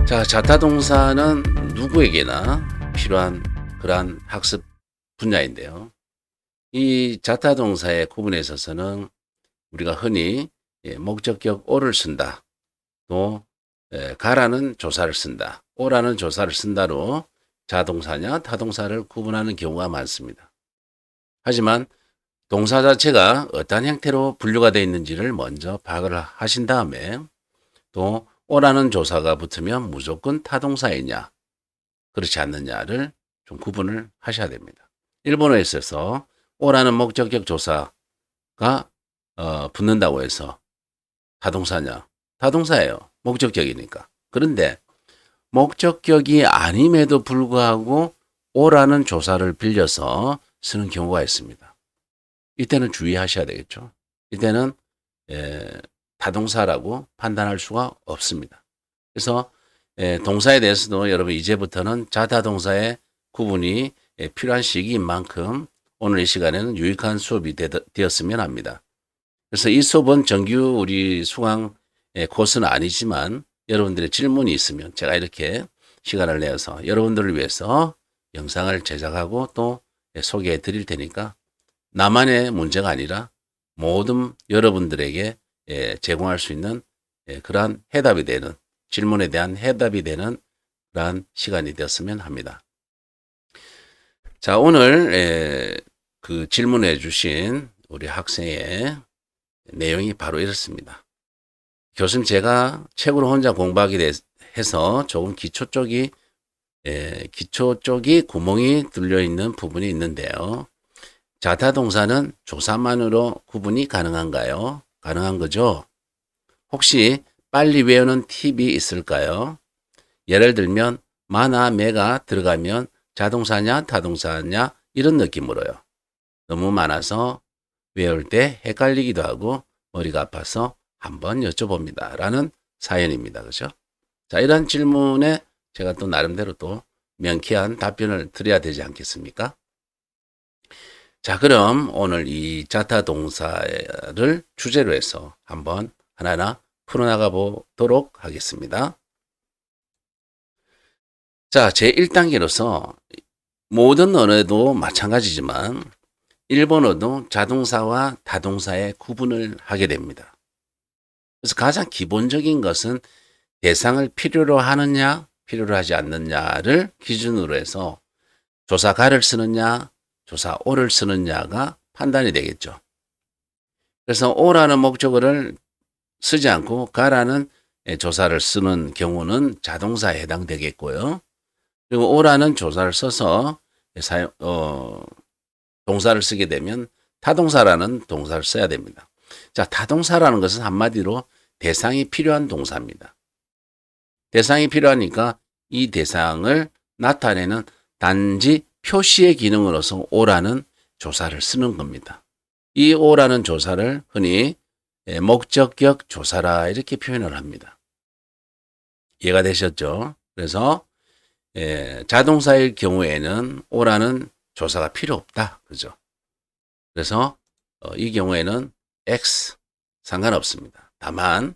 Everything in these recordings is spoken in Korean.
자, 자타동사는 누구에게나 필요한 그러한 학습 분야인데요. 이 자타동사의 구분에 있어서는 우리가 흔히 목적격 o를 쓴다. 또 가라는 조사를 쓴다. o라는 조사를 쓴다로 자동사냐 타동사를 구분하는 경우가 많습니다. 하지만 동사 자체가 어떤 형태로 분류가 되어 있는지를 먼저 파악을 하신 다음에 또 o라는 조사가 붙으면 무조건 타동사이냐 그렇지 않느냐를 좀 구분을 하셔야 됩니다. 일본어에 있어서 o라는 목적격 조사가 붙는다고 해서 타동사냐? 타동사예요. 목적격이니까. 그런데 목적격이 아님에도 불구하고 o라는 조사를 빌려서 쓰는 경우가 있습니다. 이때는 주의하셔야 되겠죠. 이때는 타동사라고 판단할 수가 없습니다. 그래서 동사에 대해서도 여러분 이제부터는 자타동사의 구분이 필요한 시기인 만큼 오늘 이 시간에는 유익한 수업이 되었으면 합니다. 그래서 이 수업은 정규 우리 수강 코스는 아니지만 여러분들의 질문이 있으면 제가 이렇게 시간을 내서 여러분들을 위해서 영상을 제작하고 또 소개해 드릴 테니까 나만의 문제가 아니라 모든 여러분들에게 제공할 수 있는 그러한 해답이 되는 질문에 대한 해답이 되는 그러한 시간이 되었으면 합니다. 자, 오늘 그 질문해 주신 우리 학생의 내용이 바로 이렇습니다. 교수님, 제가 책으로 혼자 공부하게 해서 조금 기초 쪽이 구멍이 뚫려 있는 부분이 있는데요. 자타동사는 조사만으로 구분이 가능한가요? 가능한 거죠? 혹시 빨리 외우는 팁이 있을까요? 예를 들면 마나 메가 들어가면 자동사냐 타동사냐 이런 느낌으로요. 너무 많아서 외울 때 헷갈리기도 하고 머리가 아파서 한번 여쭤봅니다. 라는 사연입니다. 그죠? 자, 이런 질문에 제가 또 나름대로 또 명쾌한 답변을 드려야 되지 않겠습니까? 자, 그럼 오늘 이 자타동사를 주제로 해서 한번 하나하나 풀어나가 보도록 하겠습니다. 자, 제1단계로서 모든 언어도 마찬가지지만 일본어도 자동사와 타동사의 구분을 하게 됩니다. 그래서 가장 기본적인 것은 대상을 필요로 하느냐, 필요로 하지 않느냐를 기준으로 해서 조사 가를 쓰느냐, 조사 o를 쓰느냐가 판단이 되겠죠. 그래서 o라는 목적어를 쓰지 않고 가라는 조사를 쓰는 경우는 자동사에 해당되겠고요. 그리고 o라는 조사를 써서 동사를 쓰게 되면 타동사라는 동사를 써야 됩니다. 자, 타동사라는 것은 한마디로 대상이 필요한 동사입니다. 대상이 필요하니까 이 대상을 나타내는 단지 표시의 기능으로서 o라는 조사를 쓰는 겁니다. 이 o라는 조사를 흔히 목적격 조사라 이렇게 표현을 합니다. 이해가 되셨죠? 그래서 자동사일 경우에는 o라는 조사가 필요 없다. 그죠? 그래서 이 경우에는 X 상관없습니다. 다만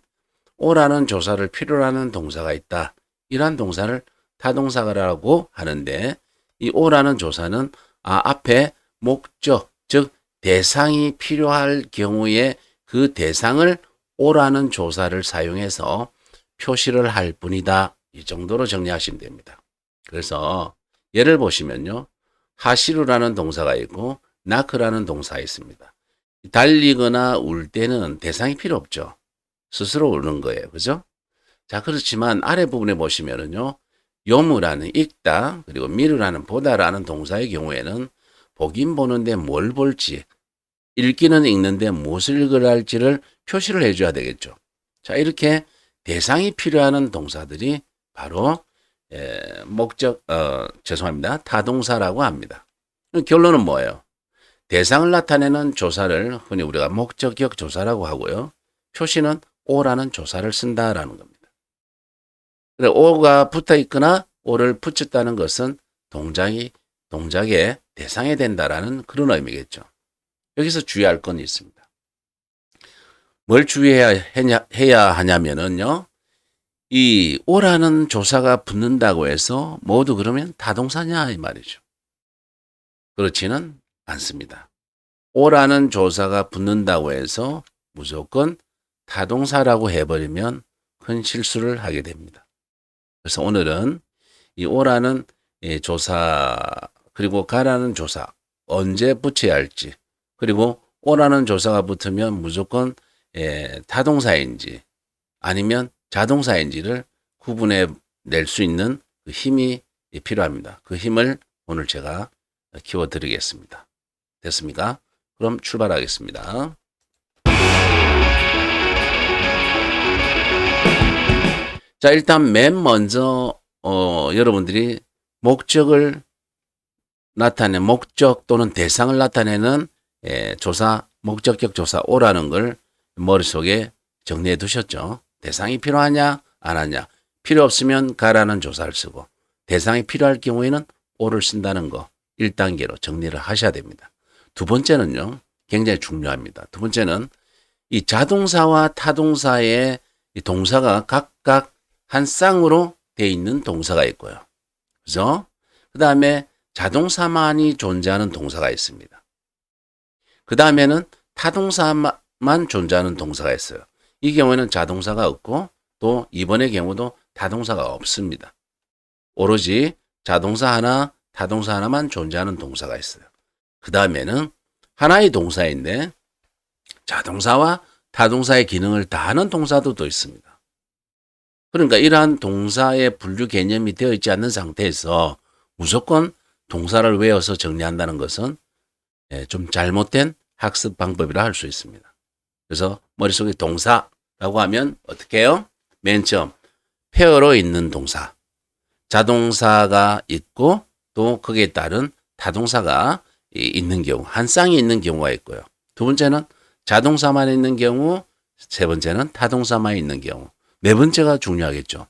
o라는 조사를 필요로 하는 동사가 있다. 이러한 동사를 타동사라고 하는데 이 o라는 조사는 앞에 목적, 즉 대상이 필요할 경우에 그 대상을 o라는 조사를 사용해서 표시를 할 뿐이다. 이 정도로 정리하시면 됩니다. 그래서 예를 보시면요. 하시루라는 동사가 있고 나크라는 동사가 있습니다. 달리거나 울 때는 대상이 필요 없죠. 스스로 우는 거예요. 그죠? 자, 그렇지만 아래 부분에 보시면은요. 요무라는 읽다, 그리고 미루라는 보다라는 동사의 경우에는 보긴 보는데 뭘 볼지, 읽기는 읽는데 무엇을 읽으라 할지를 표시를 해줘야 되겠죠. 자, 이렇게 대상이 필요한 동사들이 바로 타동사라고 합니다. 결론은 뭐예요? 대상을 나타내는 조사를 흔히 우리가 목적격 조사라고 하고요. 표시는 o라는 조사를 쓴다라는 겁니다. o가 붙어 있거나 o를 붙였다는 것은 동작의 대상이 된다라는 그런 의미겠죠. 여기서 주의할 건 있습니다. 뭘 주의해야 하냐면은요. 이 오라는 조사가 붙는다고 해서 모두 그러면 타동사냐 이 말이죠. 그렇지는 않습니다. 오라는 조사가 붙는다고 해서 무조건 타동사라고 해버리면 큰 실수를 하게 됩니다. 그래서 오늘은 이 오라는 조사 그리고 가라는 조사 언제 붙여야 할지, 그리고 오라는 조사가 붙으면 무조건 타동사인지 아니면 자동사인지를 구분해 낼 수 있는 그 힘이 필요합니다. 그 힘을 오늘 제가 키워드리겠습니다. 됐습니까? 그럼 출발하겠습니다. 자, 일단 맨 먼저 여러분들이 목적을 나타내는 목적 또는 대상을 나타내는 조사, 목적격 조사 오라는 걸 머릿속에 정리해 두셨죠. 대상이 필요하냐 안 하냐, 필요 없으면 가라는 조사를 쓰고 대상이 필요할 경우에는 오를 쓴다는 거 1단계로 정리를 하셔야 됩니다. 두 번째는요, 굉장히 중요합니다. 두 번째는 이 자동사와 타동사의 이 동사가 각각 한 쌍으로 되어 있는 동사가 있고요. 그죠? 그 다음에 자동사만이 존재하는 동사가 있습니다. 그 다음에는 타동사만 존재하는 동사가 있어요. 이 경우에는 자동사가 없고 또 이번의 경우도 타동사가 없습니다. 오로지 자동사 하나, 타동사 하나만 존재하는 동사가 있어요. 그 다음에는 하나의 동사인데 자동사와 타동사의 기능을 다하는 동사도 또 있습니다. 그러니까 이러한 동사의 분류 개념이 되어 있지 않는 상태에서 무조건 동사를 외워서 정리한다는 것은 좀 잘못된 학습 방법이라 할 수 있습니다. 그래서 머릿속에 동사라고 하면 어떻게 해요? 맨 처음 페어로 있는 동사, 자동사가 있고 또 거기에 따른 타동사가 있는 경우, 한 쌍이 있는 경우가 있고요. 두 번째는 자동사만 있는 경우, 세 번째는 타동사만 있는 경우, 네 번째가 중요하겠죠.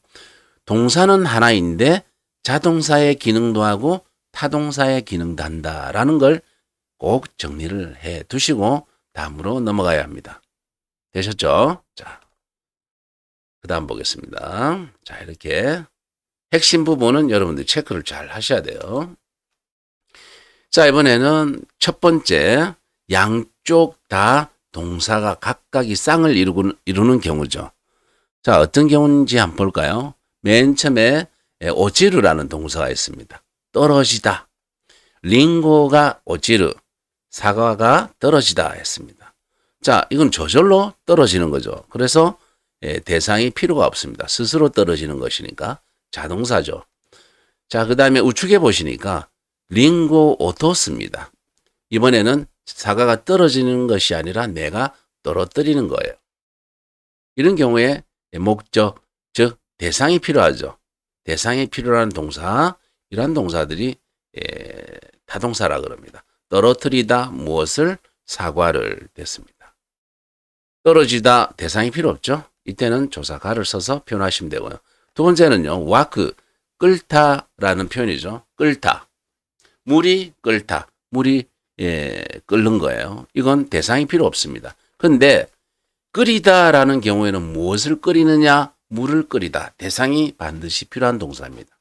동사는 하나인데 자동사의 기능도 하고 타동사의 기능도 한다라는 걸 꼭 정리를 해 두시고 다음으로 넘어가야 합니다. 되셨죠? 자, 그 다음 보겠습니다. 자, 이렇게 핵심 부분은 여러분들 체크를 잘 하셔야 돼요. 자, 이번에는 첫 번째, 양쪽 다 동사가 각각이 쌍을 이루는 경우죠. 자, 어떤 경우인지 한번 볼까요? 맨 처음에 오지르라는 동사가 있습니다. 떨어지다. 링고가 오지르, 사과가 떨어지다 했습니다. 자, 이건 저절로 떨어지는 거죠. 그래서 대상이 필요가 없습니다. 스스로 떨어지는 것이니까 자동사죠. 자, 그 다음에 우측에 보시니까 링고 오토스입니다. 이번에는 사과가 떨어지는 것이 아니라 내가 떨어뜨리는 거예요. 이런 경우에 목적, 즉 대상이 필요하죠. 대상이 필요한 동사, 이러한 동사들이 타동사라 그럽니다. 떨어뜨리다 무엇을? 사과를 됐습니다. 떨어지다 대상이 필요 없죠. 이때는 조사가를 써서 표현하시면 되고요. 두 번째는요, 와크, 끓다라는 표현이죠. 끓다. 물이 끓다. 물이 끓는 거예요. 이건 대상이 필요 없습니다. 근데 끓이다라는 경우에는 무엇을 끓이느냐? 물을 끓이다. 대상이 반드시 필요한 동사입니다.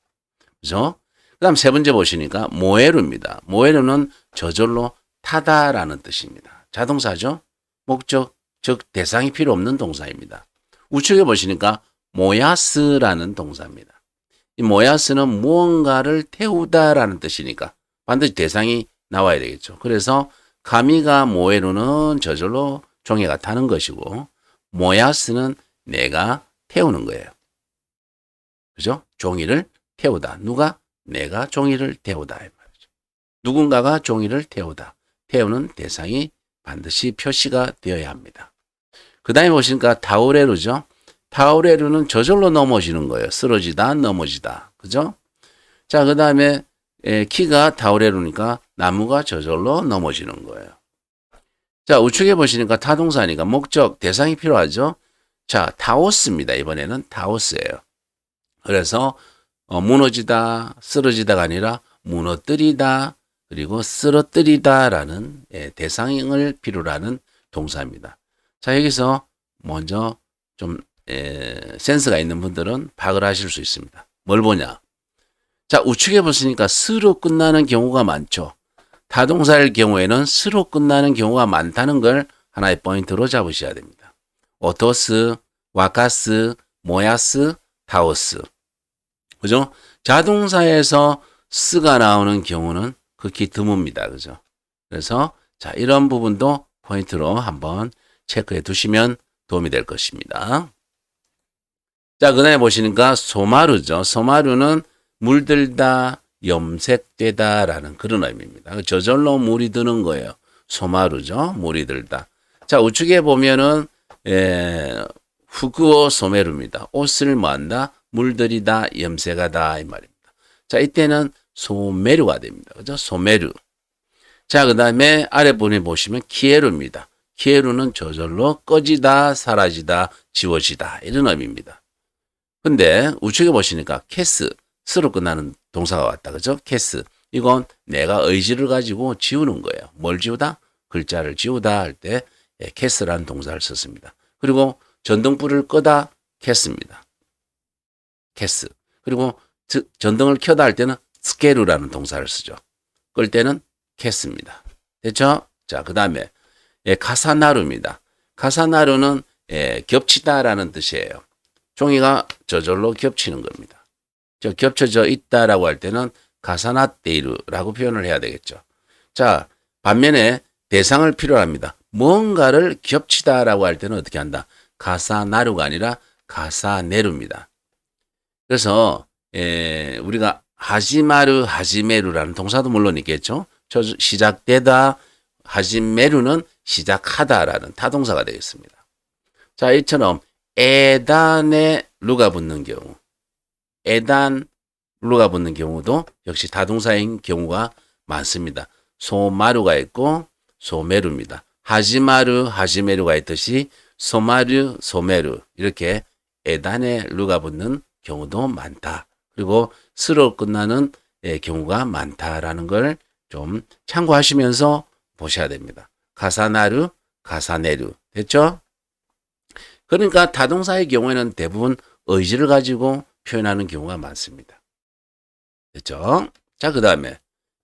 그죠? 그 다음 세 번째 보시니까 모에루입니다. 모에루는 저절로 타다라는 뜻입니다. 자동사죠. 목적, 즉 대상이 필요 없는 동사입니다. 우측에 보시니까 모야스라는 동사입니다. 이 모야스는 무언가를 태우다라는 뜻이니까 반드시 대상이 나와야 되겠죠. 그래서 가미가 모에루는 저절로 종이가 타는 것이고 모야스는 내가 태우는 거예요. 그죠? 종이를 태우다. 누가? 내가 종이를 태우다. 말이죠. 누군가가 종이를 태우다. 태우는 대상이 반드시 표시가 되어야 합니다. 그 다음에 보시니까 타우레루죠. 타우레루는 저절로 넘어지는 거예요. 쓰러지다, 넘어지다. 그죠? 자, 그 다음에 키가 타우레루니까 나무가 저절로 넘어지는 거예요. 자, 우측에 보시니까 타동사니까 목적, 대상이 필요하죠. 자, 타오스입니다. 이번에는 타오스예요. 그래서 무너지다, 쓰러지다가 아니라 무너뜨리다, 그리고 쓰러뜨리다라는 대상을 필요로 하는 동사입니다. 자, 여기서 먼저 좀 센스가 있는 분들은 파악을 하실 수 있습니다. 뭘 보냐? 자, 우측에 보시니까 스로 끝나는 경우가 많죠. 타동사일 경우에는 스로 끝나는 경우가 많다는 걸 하나의 포인트로 잡으셔야 됩니다. 오토스, 와카스, 모야스, 타오스. 그죠? 자동사에서 스가 나오는 경우는 극히 드뭅니다. 그죠? 그래서 자, 이런 부분도 포인트로 한번 체크해 두시면 도움이 될 것입니다. 자, 그 다음에 보시니까 소마루죠. 소마루는 물들다, 염색되다 라는 그런 의미입니다. 저절로 물이 드는 거예요. 소마루죠. 물이 들다. 자, 우측에 보면은 후쿠오 소메루입니다. 옷을 뭐한다? 물들이다, 염색하다 이 말입니다. 자, 이때는 소메루가 됩니다. 그죠? 소메루. 자, 그 다음에 아래 부분에 보시면 키에루입니다. 키에루는 저절로 꺼지다, 사라지다, 지워지다 이런 의미입니다. 근데 우측에 보시니까 캐스, 스로 끝나는 동사가 왔다. 그죠? 캐스. 이건 내가 의지를 가지고 지우는 거예요. 뭘 지우다? 글자를 지우다 할 때 캐스라는 동사를 썼습니다. 그리고 전등불을 끄다 캐스입니다. 캐스. 그리고 전등을 켜다 할 때는 스케루라는 동사를 쓰죠. 끌 때는 캐스입니다. 됐죠? 자, 그 다음에 카사나루입니다. 카사나루는 겹치다라는 뜻이에요. 종이가 저절로 겹치는 겁니다. 겹쳐져 있다라고 할 때는 가사나테이루라고 표현을 해야 되겠죠. 자, 반면에 대상을 필요로 합니다. 뭔가를 겹치다라고 할 때는 어떻게 한다? 가사나루가 아니라 가사네루입니다. 그래서 우리가 하지마루, 하지메루라는 동사도 물론 있겠죠. 시작되다, 하지메루는 시작하다라는 타동사가 되겠습니다. 자, 이처럼 에단에 루가 붙는 경우, 에단 루가 붙는 경우도 역시 타동사인 경우가 많습니다. 소마루가 있고 소메루입니다. 하지마루, 하지메루가 있듯이 소마루, 소메루 이렇게 에단에 루가 붙는 경우도 많다. 그리고 스로 끝나는 경우가 많다라는 걸 좀 참고하시면서 보셔야 됩니다. 가사나루, 가사네루 됐죠? 그러니까 타동사의 경우에는 대부분 의지를 가지고 표현하는 경우가 많습니다. 됐죠? 자, 그 다음에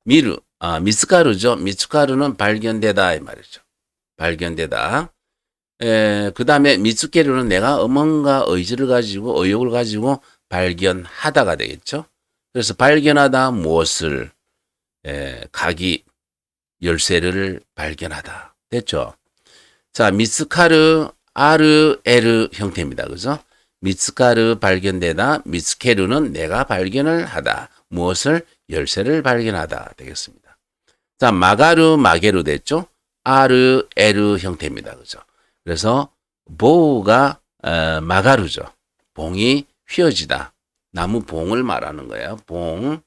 미루, 미츠카루죠. 미츠카루는 발견되다 이 말이죠. 발견되다. 그 다음에 미츠케루는 내가 뭔가 의지를 가지고 의욕을 가지고 발견하다가 되겠죠. 그래서 발견하다 무엇을 가기 열쇠를 발견하다 됐죠. 자, 미츠카르 아르 에르 형태입니다. 그죠? 미츠카르 발견되다, 미츠케루는 내가 발견을 하다. 무엇을? 열쇠를 발견하다 되겠습니다. 자, 마가루 마게루 됐죠? 아르 에르 형태입니다. 그죠? 그래서 보우가 마가루죠. 봉이 휘어지다. 나무 봉을 말하는 거예요. 봉,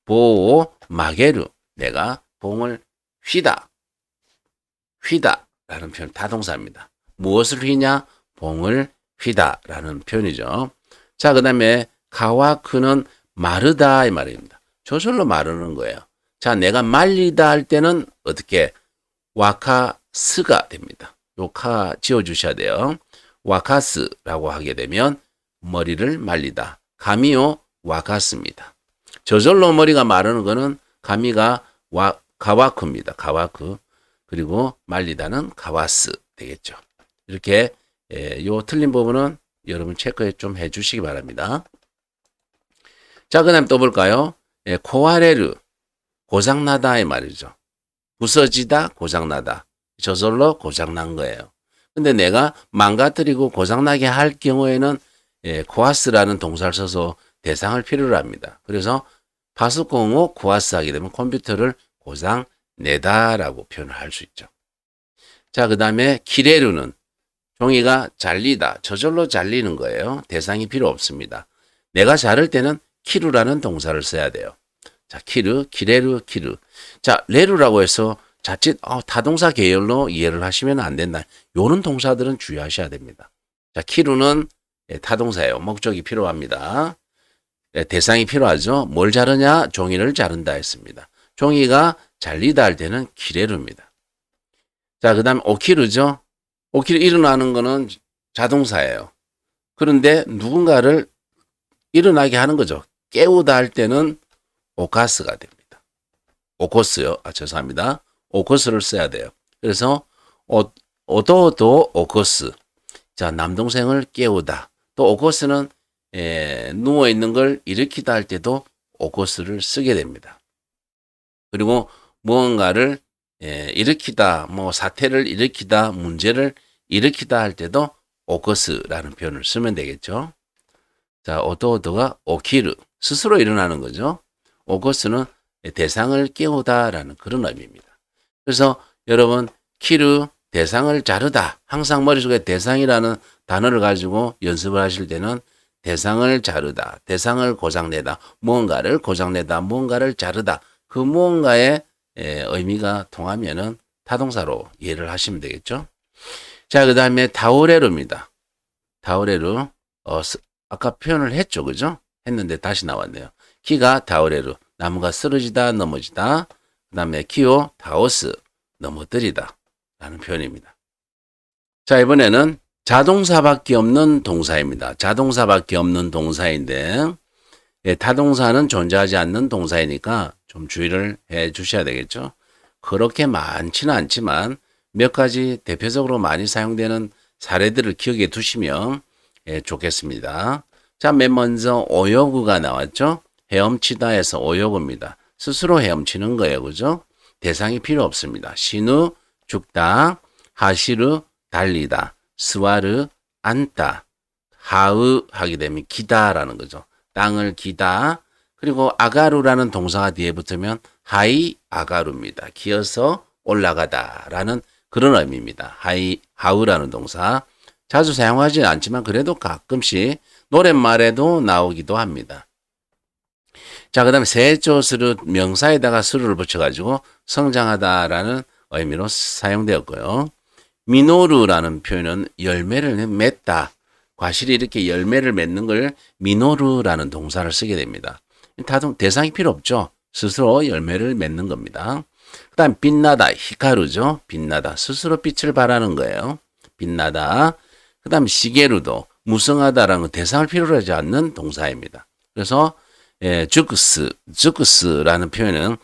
보우, 마게루. 내가 봉을 휘다. 휘다라는 표현 타동사입니다. 무엇을 휘냐? 봉을 휘다라는 표현이죠. 자, 그 다음에 가와크는 마르다 이 말입니다. 저절로 마르는 거예요. 자, 내가 말리다 할 때는 어떻게? 와카스가 됩니다. 요 카 지워주셔야 돼요. 와카스라고 하게 되면 머리를 말리다. 가미요 와카스입니다. 저절로 머리가 마르는 거는 가미가 가와크입니다. 가와크. 그리고 말리다는 가와스 되겠죠. 이렇게 요 틀린 부분은 여러분 체크해 좀 해주시기 바랍니다. 자, 그 다음 또 볼까요? 코아레르 고장나다 이 말이죠. 부서지다 고장나다. 저절로 고장난 거예요. 근데 내가 망가뜨리고 고장나게 할 경우에는 코아스라는 동사를 써서 대상을 필요로 합니다. 그래서 파스공호 코아스 하게 되면 컴퓨터를 고장내다라고 표현을 할 수 있죠. 자, 그 다음에 키레루는 종이가 잘리다. 저절로 잘리는 거예요. 대상이 필요 없습니다. 내가 자를 때는 키루라는 동사를 써야 돼요. 자, 키루, 키레루, 키루. 자, 레루라고 해서 자칫 타동사 계열로 이해를 하시면 안 된다. 요런 동사들은 주의하셔야 됩니다. 자, 키루는 타동사예요. 목적이 필요합니다. 대상이 필요하죠. 뭘 자르냐? 종이를 자른다 했습니다. 종이가 잘리다 할 때는 키레루입니다. 자, 그 다음 오키르죠. 오키르 일어나는 거는 자동사예요. 그런데 누군가를 일어나게 하는 거죠. 깨우다 할 때는 오카스가 됩니다. 오코스요. 죄송합니다. 오코스를 써야 돼요. 그래서 오도도 오코스. 자, 남동생을 깨우다. 또 오코스는 누워있는 걸 일으키다 할 때도 오코스를 쓰게 됩니다. 그리고 무언가를 일으키다, 사태를 일으키다, 문제를 일으키다 할 때도 오코스라는 표현을 쓰면 되겠죠. 자, 오도오도가 오키르, 스스로 일어나는 거죠. 오코스는 대상을 깨우다라는 그런 의미입니다. 그래서 여러분, 키르, 대상을 자르다. 항상 머릿속에 대상이라는 단어를 가지고 연습을 하실 때는 대상을 자르다, 대상을 고장내다, 무언가를 고장내다, 무언가를 자르다. 그 무언가의 의미가 통하면은 타동사로 이해를 하시면 되겠죠. 자, 그 다음에 다오레루입니다. 다오레루, 아까 표현을 했죠. 그죠? 했는데 다시 나왔네요. 키가 다오레루, 나무가 쓰러지다, 넘어지다. 그 다음에 키오, 다오스, 넘어뜨리다. 라는 표현입니다. 자, 이번에는 자동사밖에 없는 동사입니다. 자동사밖에 없는 동사인데, 타동사는 존재하지 않는 동사이니까 좀 주의를 해 주셔야 되겠죠. 그렇게 많지는 않지만 몇 가지 대표적으로 많이 사용되는 사례들을 기억해 두시면 좋겠습니다. 자, 맨 먼저 오요구가 나왔죠. 헤엄치다에서 오요구입니다. 스스로 헤엄치는 거예요. 그죠? 대상이 필요 없습니다. 시누, 죽다, 하시르, 달리다, 스와르, 앉다, 하으 하게 되면 기다라는 거죠. 땅을 기다. 그리고 아가루라는 동사가 뒤에 붙으면 하이 아가루입니다. 기어서 올라가다라는 그런 의미입니다. 하우라는 동사. 자주 사용하지는 않지만 그래도 가끔씩 노랫말에도 나오기도 합니다. 자, 그 다음에 세조스르 명사에다가 스루를 붙여가지고 성장하다라는 의미로 사용되었고요. 미노루라는 표현은 열매를 맺다. 과실이 이렇게 열매를 맺는 걸 미노루라는 동사를 쓰게 됩니다. 대상이 필요 없죠. 스스로 열매를 맺는 겁니다. 그 다음 빛나다, 히카루죠. 빛나다, 스스로 빛을 발하는 거예요. 빛나다. 그 다음 시게루도 무성하다라는 대상을 필요로 하지 않는 동사입니다. 그래서 주크스라는 표현은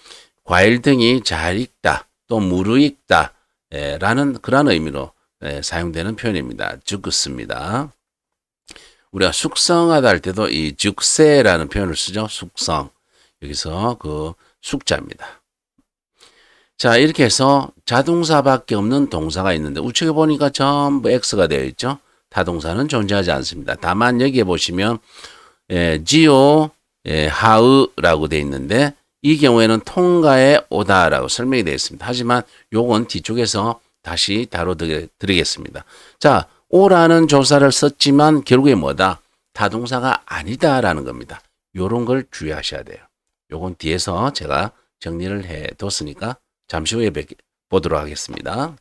과일 등이 잘 익다, 또 무르익다 라는 그런 의미로 사용되는 표현입니다. 주크스입니다. 우리가 숙성하다 할 때도 이 죽세라는 표현을 쓰죠. 숙성. 여기서 그 숙자입니다. 자, 이렇게 해서 자동사밖에 없는 동사가 있는데 우측에 보니까 전부 X가 되어 있죠. 타동사는 존재하지 않습니다. 다만 여기에 보시면 지오, 하으라고 되어 있는데 이 경우에는 통과에 오다라고 설명이 되어 있습니다. 하지만 요건 뒤쪽에서 다시 다뤄드리겠습니다. 자, 오라는 조사를 썼지만 결국에 뭐다? 타동사가 아니다라는 겁니다. 요런 걸 주의하셔야 돼요. 요건 뒤에서 제가 정리를 해뒀으니까 잠시 후에 보도록 하겠습니다.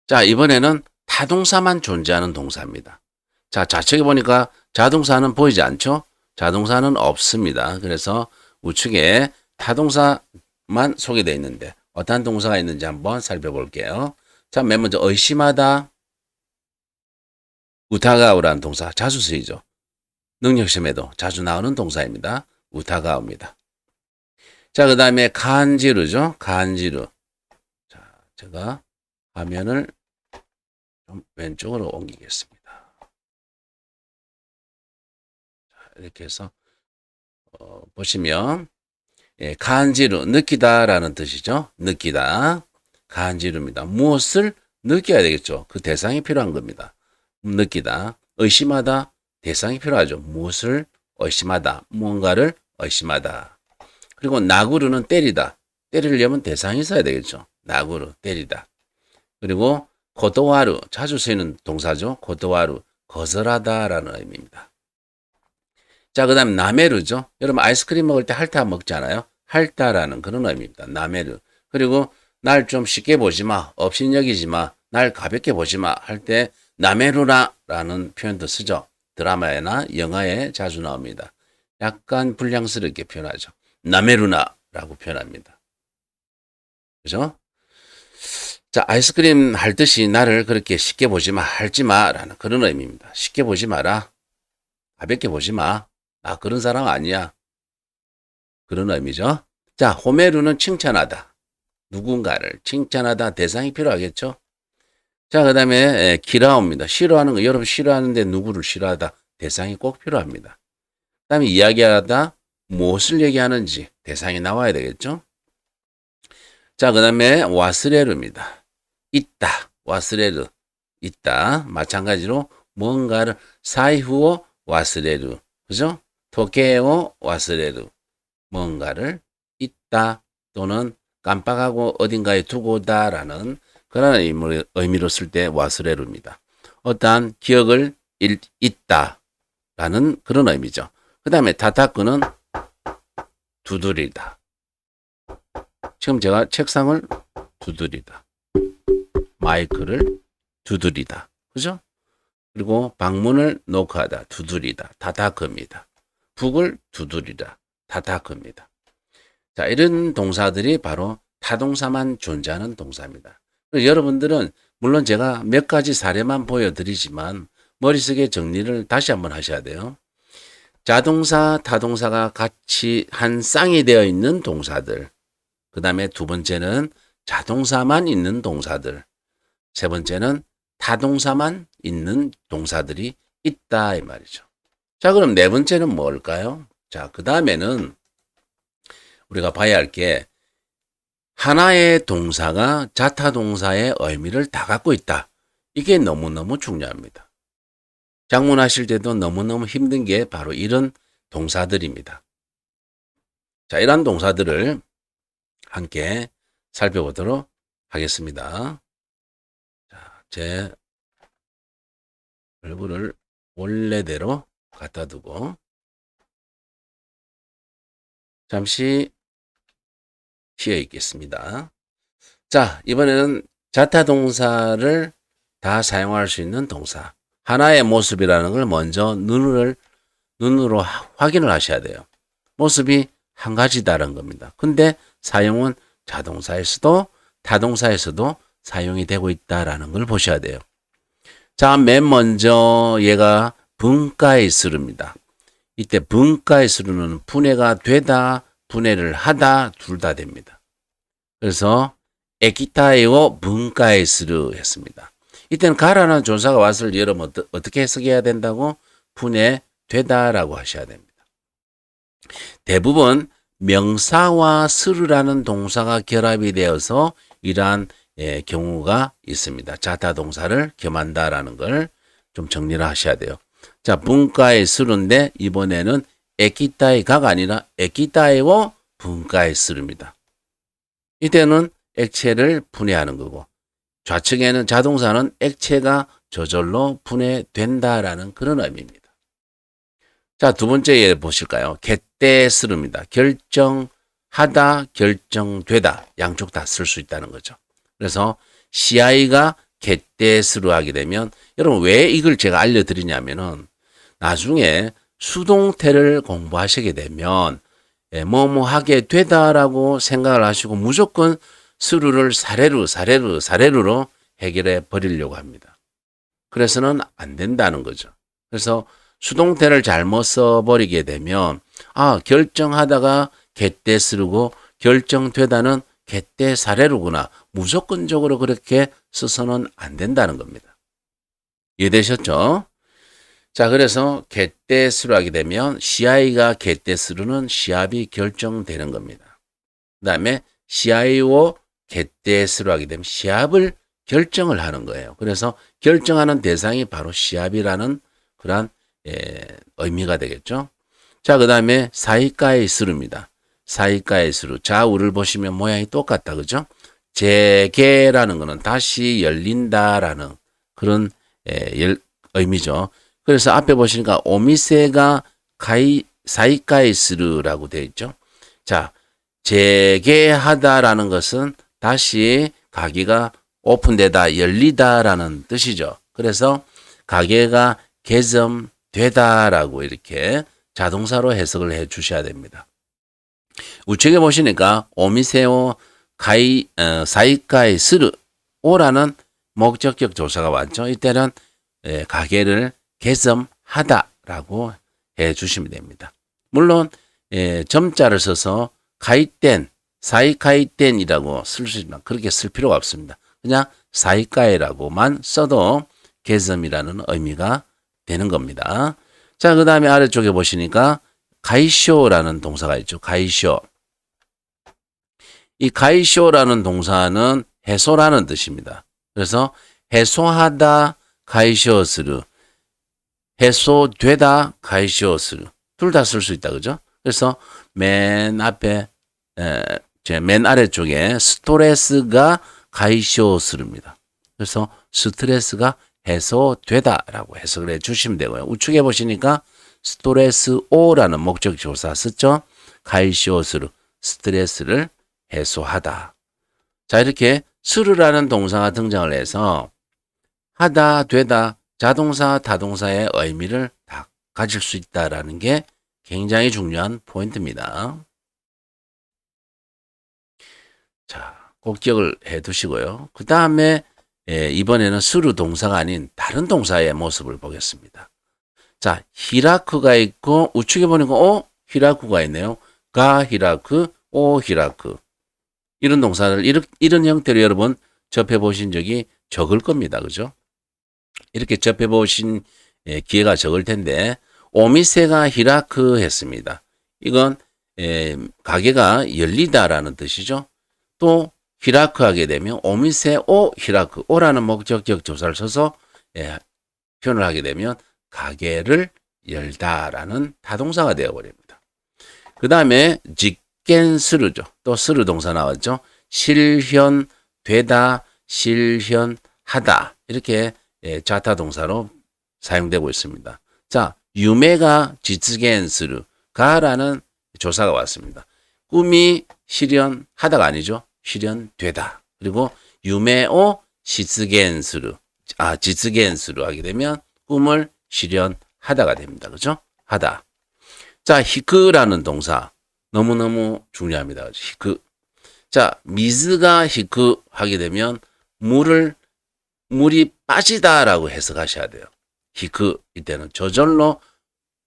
자, 이번에는 타동사만 존재하는 동사입니다. 자, 좌측에 보니까 자동사는 보이지 않죠? 자동사는 없습니다. 그래서 우측에 타동사만 소개되어 있는데 어떤 동사가 있는지 한번 살펴볼게요. 자, 맨 먼저 의심하다, 우타가우라는 동사 자주 쓰이죠. 능력시험에도 자주 나오는 동사입니다. 우타가우입니다. 자, 그 다음에 간지루죠. 간지루. 자, 제가 화면을 좀 왼쪽으로 옮기겠습니다. 자, 이렇게 해서 보시면 간지루, 느끼다라는 뜻이죠. 느끼다. 간지루입니다. 무엇을 느껴야 되겠죠. 그 대상이 필요한 겁니다. 느끼다. 의심하다. 대상이 필요하죠. 무엇을 의심하다. 무언가를 의심하다. 그리고 나구르는 때리다. 때리려면 대상이 있어야 되겠죠. 나구르, 때리다. 그리고 고도와루, 자주 쓰이는 동사죠. 고도와루, 거절하다라는 의미입니다. 자, 그 다음 나메르죠. 여러분 아이스크림 먹을 때 핥아 먹잖아요. 핥다라는 그런 의미입니다. 나메르. 그리고 날 좀 쉽게 보지 마, 업신여기지 마, 날 가볍게 보지 마 할 때 나메루라라는 표현도 쓰죠. 드라마나 영화에 자주 나옵니다. 약간 불량스럽게 표현하죠. 나메루나라고 표현합니다. 그죠? 자, 아이스크림 핥듯이 나를 그렇게 쉽게 보지 마, 핥지 마라는 그런 의미입니다. 쉽게 보지 마라. 가볍게 보지 마. 나 그런 사람 아니야. 그런 의미죠. 자, 호메루는 칭찬하다. 누군가를 칭찬하다. 대상이 필요하겠죠. 자, 그 다음에 키라오입니다. 싫어하는 거. 여러분 싫어하는데 누구를 싫어하다. 대상이 꼭 필요합니다. 그 다음에 이야기하다. 무엇을 얘기하는지 대상이 나와야 되겠죠. 자, 그 다음에 와스레루입니다. 있다. 와스레루. 있다. 마찬가지로 뭔가를 사이후오 와스레루. 그죠? 토케오 와스레루. 뭔가를 있다 또는 깜빡하고 어딘가에 두고 오다라는 그런 의미로 쓸 때 와스레루입니다. 어떠한 기억을 잊다라는 그런 의미죠. 그 다음에 타타크는 두드리다. 지금 제가 책상을 두드리다. 마이크를 두드리다. 그죠? 그리고 방문을 노크하다. 두드리다. 타타크입니다. 북을 두드리다. 타타크입니다. 자, 이런 동사들이 바로 타동사만 존재하는 동사입니다. 여러분들은 물론 제가 몇 가지 사례만 보여드리지만 머릿속에 정리를 다시 한번 하셔야 돼요. 자동사, 타동사가 같이 한 쌍이 되어 있는 동사들. 그 다음에 두 번째는 자동사만 있는 동사들. 세 번째는 타동사만 있는 동사들이 있다 이 말이죠. 자, 그럼 네 번째는 뭘까요? 자, 그 다음에는 우리가 봐야 할 게 하나의 동사가 자타동사의 의미를 다 갖고 있다. 이게 너무너무 중요합니다. 작문하실 때도 너무너무 힘든 게 바로 이런 동사들입니다. 자, 이런 동사들을 함께 살펴보도록 하겠습니다. 자, 제 얼굴을 원래대로 갖다 두고 잠시 쉬어 있겠습니다. 자, 이번에는 자타동사를 다 사용할 수 있는 동사. 하나의 모습이라는 걸 먼저 눈으로 확인을 하셔야 돼요. 모습이 한 가지다라는 겁니다. 근데 사용은 자동사에서도 타동사에서도 사용이 되고 있다라는 걸 보셔야 돼요. 자, 맨 먼저 얘가 분가의 수루입니다. 이때 분가의 수루는 분해가 되다, 분해를 하다, 둘 다 됩니다. 그래서 에키타이오 분가의 수루 했습니다. 이때는 가라는 조사가 왔을 여러분 어떻게 해석해야 된다고? 분해되다라고 하셔야 됩니다. 대부분 명사와 스루라는 동사가 결합이 되어서 이러한 경우가 있습니다. 자타동사를 겸한다라는 걸 좀 정리를 하셔야 돼요. 자, 분가의 스루인데 이번에는 에키타이가가 아니라 에키타이오 분가의 스루입니다. 이때는 액체를 분해하는 거고 좌측에는 자동사는 액체가 저절로 분해된다라는 그런 의미입니다. 자, 두 번째 예 보실까요? 겟데스루입니다. 결정하다, 결정되다 양쪽 다 쓸 수 있다는 거죠. 그래서 CI가 겟데스루 하게 되면 여러분 왜 이걸 제가 알려드리냐면은 나중에 수동태를 공부하시게 되면 뭐뭐 하게 되다라고 생각을 하시고 무조건 스루를 사례루로 해결해 버리려고 합니다. 그래서는 안 된다는 거죠. 그래서 수동태를 잘못 써버리게 되면 결정하다가 겟대 스루고 결정되다는 겟대 사례루구나. 무조건적으로 그렇게 써서는 안 된다는 겁니다. 이해되셨죠? 자, 그래서 겟대 스루 하게 되면 CI가 겟대 스루는 시합이 결정되는 겁니다. 그 다음에 CIO 겟대 스루 하게 되면 시합을 결정을 하는 거예요. 그래서 결정하는 대상이 바로 시합이라는 그러한 의미가 되겠죠. 자, 그 다음에 사이가의 스루입니다. 사이가의 스루. 좌우를 보시면 모양이 똑같다. 그죠? 재개라는 거는 다시 열린다라는 그런 의미죠. 그래서 앞에 보시니까 오미세가 사이가의 스루라고 되어 있죠. 자, 재개하다라는 것은 다시 가게가 오픈되다, 열리다라는 뜻이죠. 그래서 가게가 개점되다라고 이렇게 자동사로 해석을 해 주셔야 됩니다. 우측에 보시니까 오미세오 사이가의 스루 오라는 목적격 조사가 왔죠. 이때는 가게를 개점하다라고 해 주시면 됩니다. 물론 점자를 써서 가이땐, 사이카이땐이라고 쓸 수 있지만 그렇게 쓸 필요가 없습니다. 그냥 사이카이라고만 써도 개점이라는 의미가 되는 겁니다. 자, 그 다음에 아래쪽에 보시니까 가이쇼라는 동사가 있죠. 가이쇼. 이 가이쇼라는 동사는 해소라는 뜻입니다. 그래서 해소하다 가이쇼스루, 해소되다 가이쇼스루, 둘 다 쓸 수 있다. 그죠? 그래서 맨 앞에 맨 아래쪽에 스트레스가 가이쇼스루입니다. 그래서 스트레스가 해소되다라고 해석을 해 주시면 되고요. 우측에 보시니까 스트레스오라는 목적 조사 쓰죠. 가이쇼스루, 스트레스를 해소하다. 자, 이렇게 스르라는 동사가 등장을 해서 하다, 되다, 자동사, 타동사의 의미를 다 가질 수 있다라는 게 굉장히 중요한 포인트입니다. 자, 꼭 기억을 해 두시고요. 그 다음에 이번에는 스르 동사가 아닌 다른 동사의 모습을 보겠습니다. 자, 히라크가 있고 우측에 보니까 히라크가 있네요. 가 히라크, 오 히라크. 이런 동사를 이런 형태로 여러분 접해 보신 적이 적을 겁니다. 그죠? 이렇게 접해 보신 기회가 적을 텐데 오미세가 히라크 했습니다. 이건 가게가 열리다라는 뜻이죠. 또 히라크 하게 되면 오미세 오 히라크, 오라는 목적격 조사를 써서 표현을 하게 되면 가게를 열다라는 타동사가 되어버립니다. 그 다음에 직겐스르죠. 또 스르 동사 나왔죠. 실현되다, 실현하다 이렇게 자타 동사로 사용되고 있습니다. 자, 유메가 지츠겐스르 가라는 조사가 왔습니다. 꿈이 실현하다가 아니죠. 실현되다. 그리고 유메오 지츠겐스르, 지츠겐스르 하게 되면 꿈을 실현하다가 됩니다. 그죠? 하다. 자, 히크라는 동사 너무너무 중요합니다. 히크. 자, 미즈가 히크 하게 되면 물이 빠지다라고 해석하셔야 돼요. 히크 이때는 저절로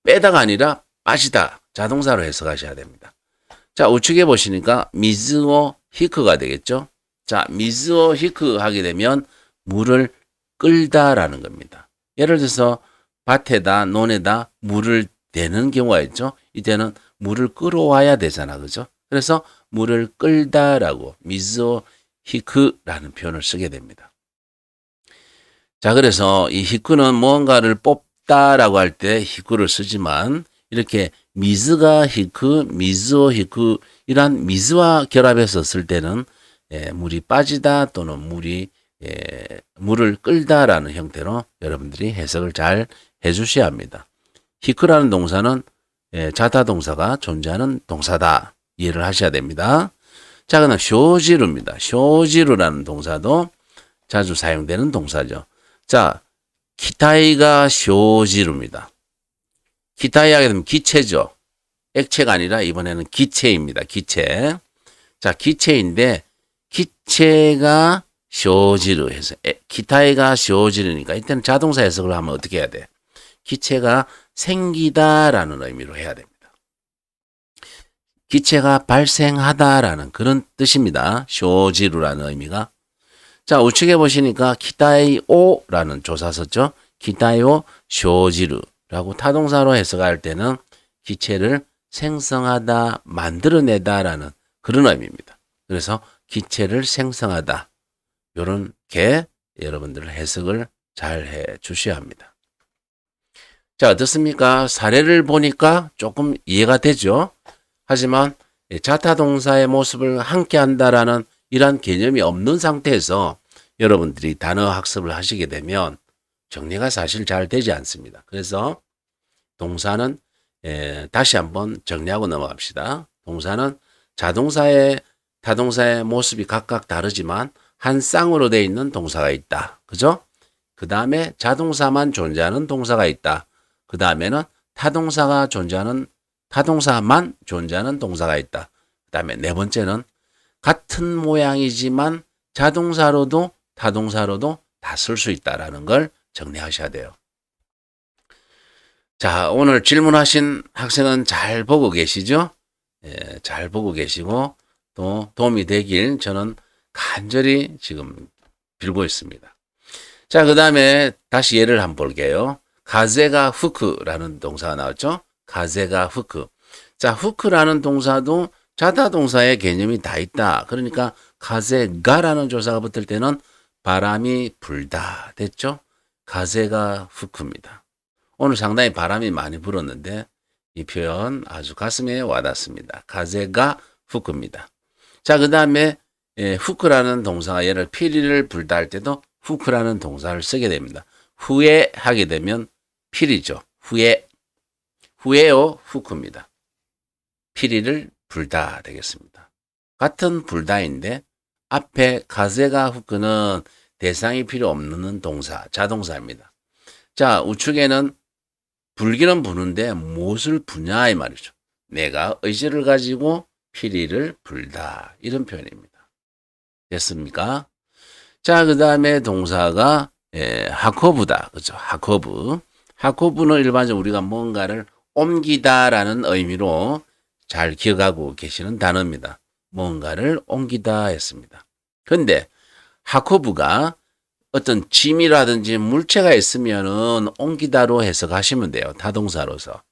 빼다가 아니라 빠지다 자동사로 해석하셔야 됩니다. 자, 우측에 보시니까 미즈오 히크가 되겠죠. 자, 미즈오 히크 하게 되면 물을 끌다라는 겁니다. 예를 들어서 밭에다 논에다 물을 대는 경우가 있죠. 이때는 물을 끌어와야 되잖아. 그죠? 그래서 물을 끌다라고 미즈오 히크라는 표현을 쓰게 됩니다. 자, 그래서 이 히크는 무언가를 뽑다라고 할 때 히크를 쓰지만 이렇게 미즈가 히크, 미즈오 히크 이런 미즈와 결합해서 쓸 때는 물이 빠지다 또는 물을 끌다라는 형태로 여러분들이 해석을 잘 해주셔야 합니다. 히크라는 동사는 자타 동사가 존재하는 동사다. 이해를 하셔야 됩니다. 자, 그다음 쇼지루입니다. 쇼지루라는 동사도 자주 사용되는 동사죠. 자, 기타이가 쇼지루입니다. 기타이 하게 되면 기체죠. 액체가 아니라 이번에는 기체입니다. 기체. 자, 기체인데 기체가 쇼지루 해서 기타이가 쇼지루니까 이때는 자동사 해석을 하면 어떻게 해야 돼? 기체가 생기다라는 의미로 해야 됩니다. 기체가 발생하다라는 그런 뜻입니다. 쇼지루라는 의미가. 자, 우측에 보시니까 기타이오라는 조사 썼죠. 기타이오 쇼지루라고 타동사로 해석할 때는 기체를 생성하다, 만들어내다라는 그런 의미입니다. 그래서 기체를 생성하다. 요렇게 여러분들 해석을 잘 해 주셔야 합니다. 자, 어떻습니까? 사례를 보니까 조금 이해가 되죠? 하지만 자타 동사의 모습을 함께 한다라는 이런 개념이 없는 상태에서 여러분들이 단어 학습을 하시게 되면 정리가 사실 잘 되지 않습니다. 그래서 동사는 다시 한번 정리하고 넘어갑시다. 동사는 자동사의 타동사의 모습이 각각 다르지만 한 쌍으로 되어 있는 동사가 있다. 그죠? 그 다음에 자동사만 존재하는 동사가 있다. 그 다음에는 타동사만 존재하는 동사가 있다. 그 다음에 네 번째는 같은 모양이지만 자동사로도 타동사로도 다 쓸 수 있다라는 걸 정리하셔야 돼요. 자, 오늘 질문하신 학생은 잘 보고 계시죠? 예, 잘 보고 계시고 또 도움이 되길 저는 간절히 지금 빌고 있습니다. 자, 그 다음에 다시 예를 한번 볼게요. 가제가 후크라는 동사가 나왔죠? 가제가 후크. 자, 후크라는 동사도 자다 동사의 개념이 다 있다. 그러니까 가제가라는 조사가 붙을 때는 바람이 불다 됐죠? 가제가 후크입니다. 오늘 상당히 바람이 많이 불었는데 이 표현 아주 가슴에 와닿습니다. 가제가 후크입니다. 자, 그 다음에 후크라는 동사가 얘를 피리를 불다 할 때도 후크라는 동사를 쓰게 됩니다. 후에 하게 되면 피리죠. 후에요 후크입니다. 피리를 불다 되겠습니다. 같은 불다인데 앞에 가제가 후크는 대상이 필요 없는 동사, 자동사입니다. 자, 우측에는 불기는 부는데 무엇을 부냐 이 말이죠. 내가 의지를 가지고 피리를 불다 이런 표현입니다. 됐습니까? 자, 그 다음에 동사가 하코브다. 그렇죠? 하코브. 하코브는 일반적으로 우리가 뭔가를 옮기다라는 의미로 잘 기억하고 계시는 단어입니다. 뭔가를 옮기다 했습니다. 그런데 하코브가 어떤 짐이라든지 물체가 있으면은 옮기다로 해석하시면 돼요. 타동사로서.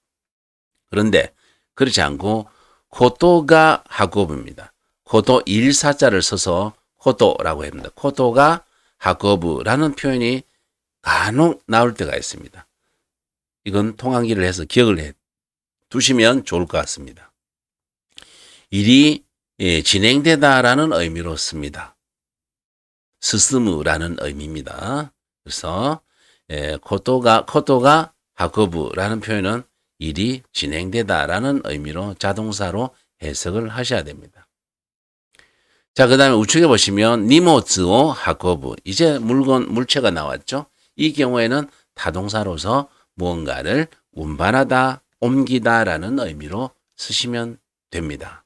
그런데 그렇지 않고 코토가 하코브입니다. 코토 일사자를 써서 코토라고 합니다. 코토가 하코브라는 표현이 간혹 나올 때가 있습니다. 이건 통한기를 해서 기억을 해 두시면 좋을 것 같습니다. 일이 진행되다라는 의미로 씁니다. 스스무라는 의미입니다. 그래서 코토가 하코브라는 표현은 일이 진행되다라는 의미로 자동사로 해석을 하셔야 됩니다. 자, 그 다음에 우측에 보시면 니모츠오 하코브. 이제 물체가 나왔죠. 이 경우에는 타동사로서 무언가를 운반하다, 옮기다라는 의미로 쓰시면 됩니다.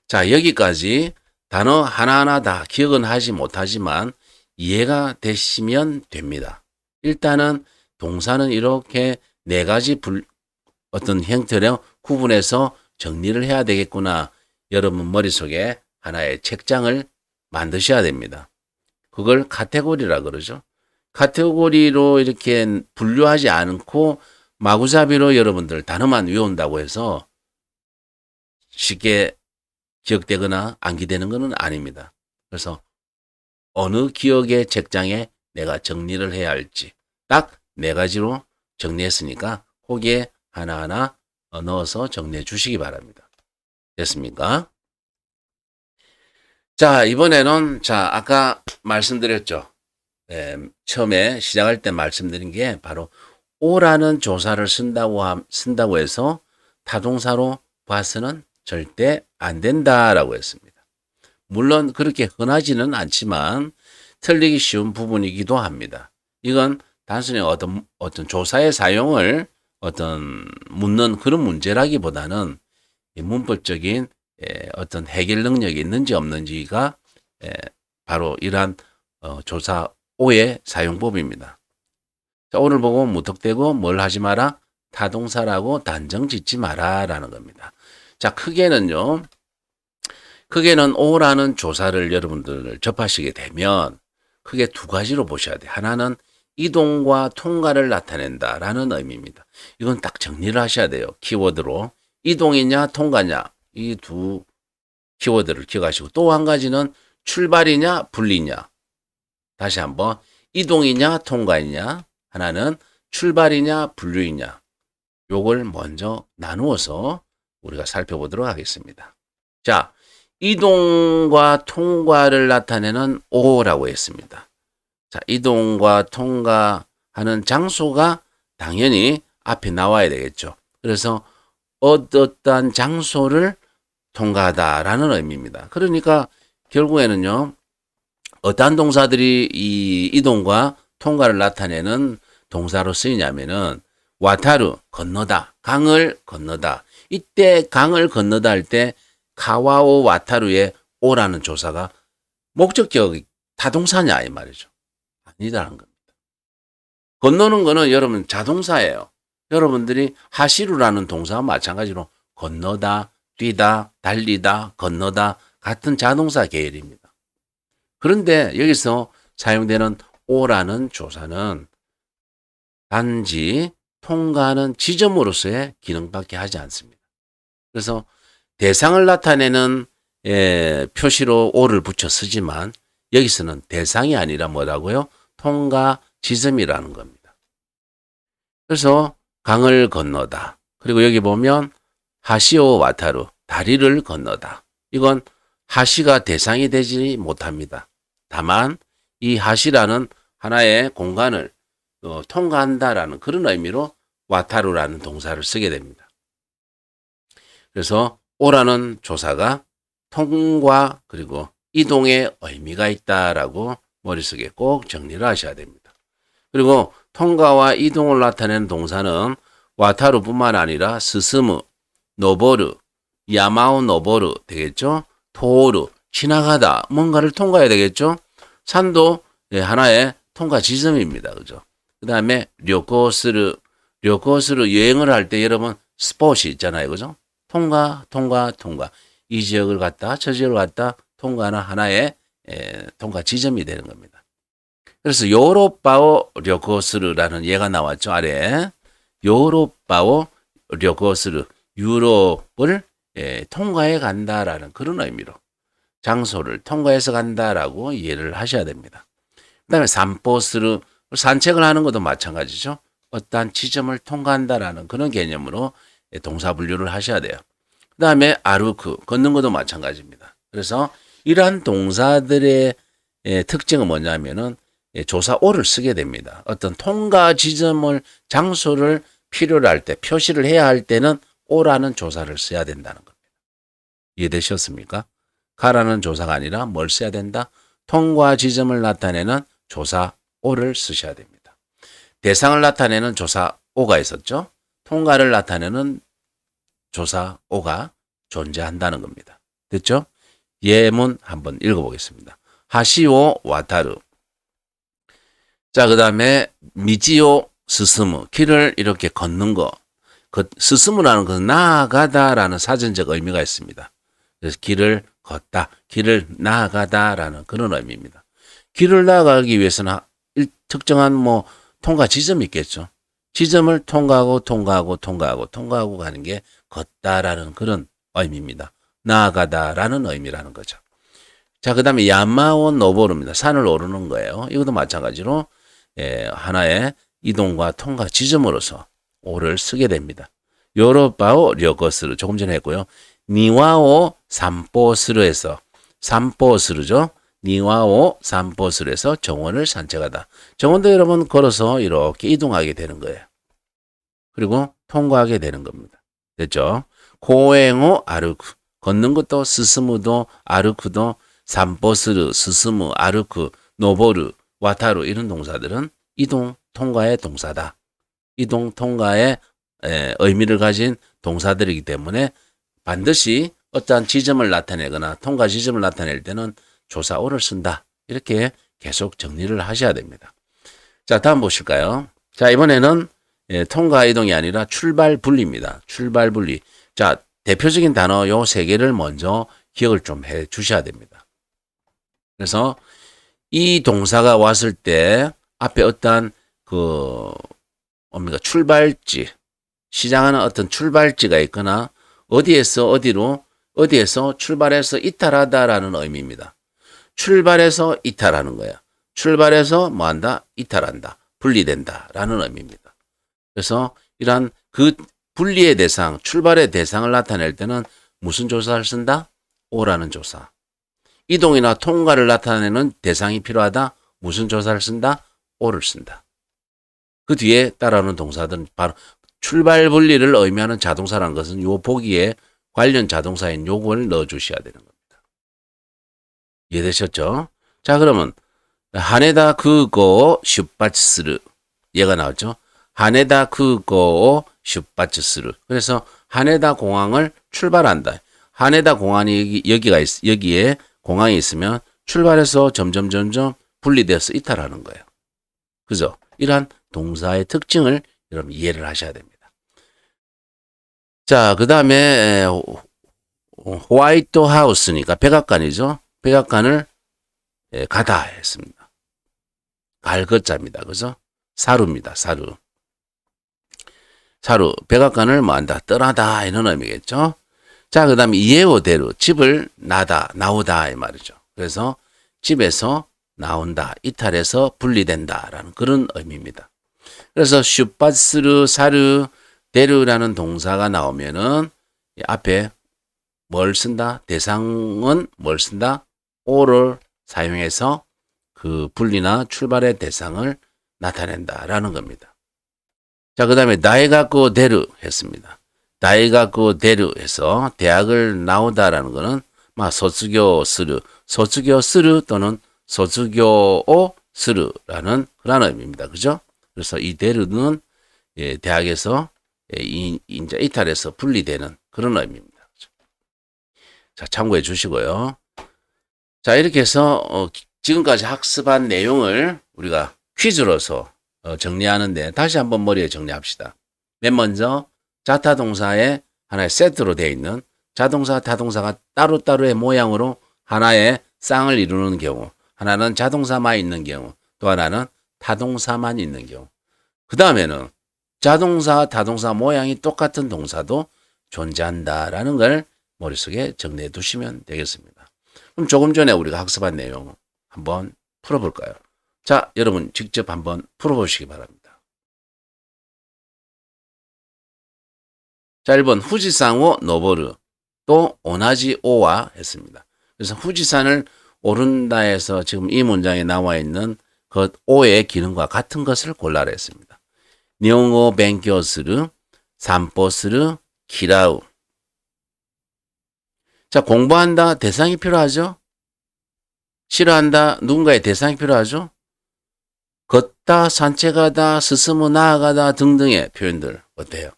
자, 여기까지 단어 하나하나 다 기억은 하지 못하지만 이해가 되시면 됩니다. 일단은 동사는 이렇게 네 가지 어떤 형태로 구분해서 정리를 해야 되겠구나. 여러분 머릿속에 하나의 책장을 만드셔야 됩니다. 그걸 카테고리라 그러죠. 카테고리로 이렇게 분류하지 않고 마구잡이로 여러분들 단어만 외운다고 해서 쉽게 기억되거나 암기되는 것은 아닙니다. 그래서 어느 기억의 책장에 내가 정리를 해야 할지 딱 네 가지로 정리했으니까 거기에 하나하나 넣어서 정리해 주시기 바랍니다. 됐습니까? 자, 이번에는 아까 말씀드렸죠. 처음에 시작할 때 말씀드린 게 바로 오라는 조사를 쓴다고 해서 타동사로 봐서는 절대 안 된다라고 했습니다. 물론 그렇게 흔하지는 않지만 틀리기 쉬운 부분이기도 합니다. 이건 단순히 어떤 조사의 사용을 묻는 그런 문제라기보다는 문법적인 어떤 해결 능력이 있는지 없는지가 바로 이러한 조사 5의 사용법입니다. 자, 오늘 보고 무턱대고 뭘 하지 마라? 타동사라고 단정 짓지 마라 라는 겁니다. 자, 크게는 오라는 조사를 여러분들 접하시게 되면 크게 두 가지로 보셔야 돼요. 하나는 이동과 통과를 나타낸다라는 의미입니다. 이건 딱 정리를 하셔야 돼요. 키워드로. 이동이냐 통과냐 이 두 키워드를 기억하시고 또 한 가지는 출발이냐 분리냐. 다시 한번 이동이냐 통과이냐 하나는 출발이냐 분류이냐. 요걸 먼저 나누어서 우리가 살펴보도록 하겠습니다. 자, 이동과 통과를 나타내는 오라고 했습니다. 자, 이동과 통과하는 장소가 당연히 앞에 나와야 되겠죠. 그래서 어떠한 장소를 통과하다라는 의미입니다. 그러니까 결국에는요, 어떠한 동사들이 이 이동과 통과를 나타내는 동사로 쓰이냐면은 와타루, 건너다, 강을 건너다. 이때 강을 건너다 할 때 카와오 와타루의 오라는 조사가 목적격이 타동사냐 이 말이죠. 아니라는 겁니다. 건너는 거는 여러분 자동사예요. 여러분들이 하시루라는 동사와 마찬가지로 건너다, 뛰다, 달리다, 건너다 같은 자동사 계열입니다. 그런데 여기서 사용되는 오라는 조사는 단지 통과하는 지점으로서의 기능밖에 하지 않습니다. 그래서 대상을 나타내는 표시로 오를 붙여 쓰지만 여기서는 대상이 아니라 뭐라고요? 통과 지점이라는 겁니다. 그래서 강을 건너다. 그리고 여기 보면 하시오 와타루, 다리를 건너다. 이건 하시가 대상이 되지 못합니다. 다만 이 하시라는 하나의 공간을 통과한다라는 그런 의미로 와타루라는 동사를 쓰게 됩니다. 그래서 오라는 조사가 통과 그리고 이동의 의미가 있다라고 머릿속에 꼭 정리를 하셔야 됩니다. 그리고 통과와 이동을 나타내는 동사는 와타루뿐만 아니라 스스무, 노보르, 야마오 노보르 되겠죠? 토오르, 지나가다, 뭔가를 통과해야 되겠죠? 산도 하나의 통과 지점입니다. 그죠? 그 다음에 료코스르 여행을 할 때 여러분 스폿이 있잖아요. 그죠? 통과. 이 지역을 갔다, 저 지역을 갔다 통과하는 하나의 통과 지점이 되는 겁니다. 그래서 요로바오 료코스르라는 예가 나왔죠. 아래 요로바오 료코스르 유럽을 통과해 간다라는 그런 의미로 장소를 통과해서 간다라고 이해를 하셔야 됩니다. 그 다음에 산포스르 산책을 하는 것도 마찬가지죠. 어떠한 지점을 통과한다라는 그런 개념으로 동사 분류를 하셔야 돼요. 그 다음에 아루크 걷는 것도 마찬가지입니다. 그래서 이러한 동사들의 특징은 뭐냐면은 조사 오를 쓰게 됩니다. 어떤 통과 지점을 장소를 필요로 할 때 표시를 해야 할 때는 오라는 조사를 써야 된다는 겁니다. 이해되셨습니까? 가라는 조사가 아니라 뭘 써야 된다? 통과 지점을 나타내는 조사 오를 쓰셔야 됩니다. 대상을 나타내는 조사 오가 있었죠. 통과를 나타내는 조사 오가 존재한다는 겁니다. 됐죠? 예문 한번 읽어보겠습니다. 하시오 와타루. 자, 그 다음에 미지오 스스무. 길을 이렇게 걷는 거. 스스무라는 것은 나아가다라는 사전적 의미가 있습니다. 그래서 길을 걷다, 길을 나아가다라는 그런 의미입니다. 길을 나아가기 위해서는 특정한 통과 지점이 있겠죠. 지점을 통과하고 가는 게 걷다라는 그런 의미입니다. 나아가다라는 의미라는 거죠. 자, 그 다음에 야마오 노보루입니다. 산을 오르는 거예요. 이것도 마찬가지로 하나의 이동과 통과 지점으로서 오를 쓰게 됩니다. 요로바오 료코스르 조금 전에 했고요. 니와오 산포스르에서 산포스르죠. 니와오 산포스르에서 정원을 산책하다. 정원도 여러분 걸어서 이렇게 이동하게 되는 거예요. 그리고 통과하게 되는 겁니다. 됐죠? 고행오 아르쿠 걷는 것도 스스무도 아르쿠도 산포스르 스스무 아르쿠 노보르 와타루 이런 동사들은 이동 통과의 동사다. 이동 통과의 의미를 가진 동사들이기 때문에 반드시 어떠한 지점을 나타내거나 통과 지점을 나타낼 때는 조사오를 쓴다. 이렇게 계속 정리를 하셔야 됩니다. 자, 다음 보실까요? 자, 이번에는 통과 이동이 아니라 출발 분리입니다. 출발 분리. 자, 대표적인 단어 요 세 개를 먼저 기억을 좀 해 주셔야 됩니다. 그래서 이 동사가 왔을 때 앞에 어떠한 출발지, 시작하는 어떤 출발지가 있거나 어디에서 출발해서 이탈하다라는 의미입니다. 출발해서 이탈하는 거야. 출발해서 뭐한다? 이탈한다. 분리된다라는 의미입니다. 그래서 이러한 그 분리의 대상, 출발의 대상을 나타낼 때는 무슨 조사를 쓴다? 오라는 조사. 이동이나 통과를 나타내는 대상이 필요하다? 무슨 조사를 쓴다? 오를 쓴다. 그 뒤에 따라오는 동사들은 바로 출발 분리를 의미하는 자동사라는 것은 요 보기에 관련 자동사인 요걸 넣어주셔야 되는 겁니다. 이해되셨죠? 자, 그러면 하네다 쿠고 슈파츠스르 얘가 나왔죠? 하네다 쿠고 슈파츠스르. 그래서 하네다 공항을 출발한다. 하네다 공항이 여기에 공항이 있으면 출발해서 점점 분리돼서 이탈하는 거예요. 그죠? 이러한 동사의 특징을 여러분 이해를 하셔야 됩니다. 자, 그 다음에 호화이트 하우스니까 백악관이죠. 백악관을 가다 했습니다. 갈 것자입니다. 그죠? 사루입니다. 사루. 백악관을 뭐 한다, 떠나다 이런 의미겠죠. 자, 그 다음에 이에오데루, 집을 나오다 이 말이죠. 그래서 집에서 나온다, 이탈해서 분리된다라는 그런 의미입니다. 그래서 슈파스르, 사르, 데르라는 동사가 나오면은 앞에 뭘 쓴다? 대상은 뭘 쓴다? 오를 사용해서 그 분리나 출발의 대상을 나타낸다라는 겁니다. 자, 그 다음에 다이가쿠 데르 했습니다. 다이가쿠 데르 해서 대학을 나오다라는 거는 소츠교 스르 또는 소츠교 스르라는 그런 의미입니다. 그죠? 그래서 이 데르는 대학에서 이제 이탈해서 분리되는 그런 의미입니다. 자, 참고해 주시고요. 자, 이렇게 해서 지금까지 학습한 내용을 우리가 퀴즈로서 정리하는데 다시 한번 머리에 정리합시다. 맨 먼저 자타 동사의 하나의 세트로 되어 있는 자동사, 타동사가 따로따로의 모양으로 하나의 쌍을 이루는 경우, 하나는 자동사만 있는 경우, 또 하나는 타동사만 있는 경우. 그 다음에는 자동사, 타동사 모양이 똑같은 동사도 존재한다라는 걸 머릿속에 정리해 두시면 되겠습니다. 그럼 조금 전에 우리가 학습한 내용 한번 풀어볼까요? 자, 여러분 직접 한번 풀어보시기 바랍니다. 자, 1번 후지산오 노보르 또 오나지 오와 했습니다. 그래서 후지산을 오른다 해서 지금 이 문장에 나와 있는 그 오의 기능과 같은 것을 골라라 했습니다. 니혼고 벤교스르, 산보스르, 키라우. 자, 공부한다 대상이 필요하죠? 싫어한다 누군가의 대상이 필요하죠? 걷다, 산책하다, 스스무 나아가다 등등의 표현들 어때요?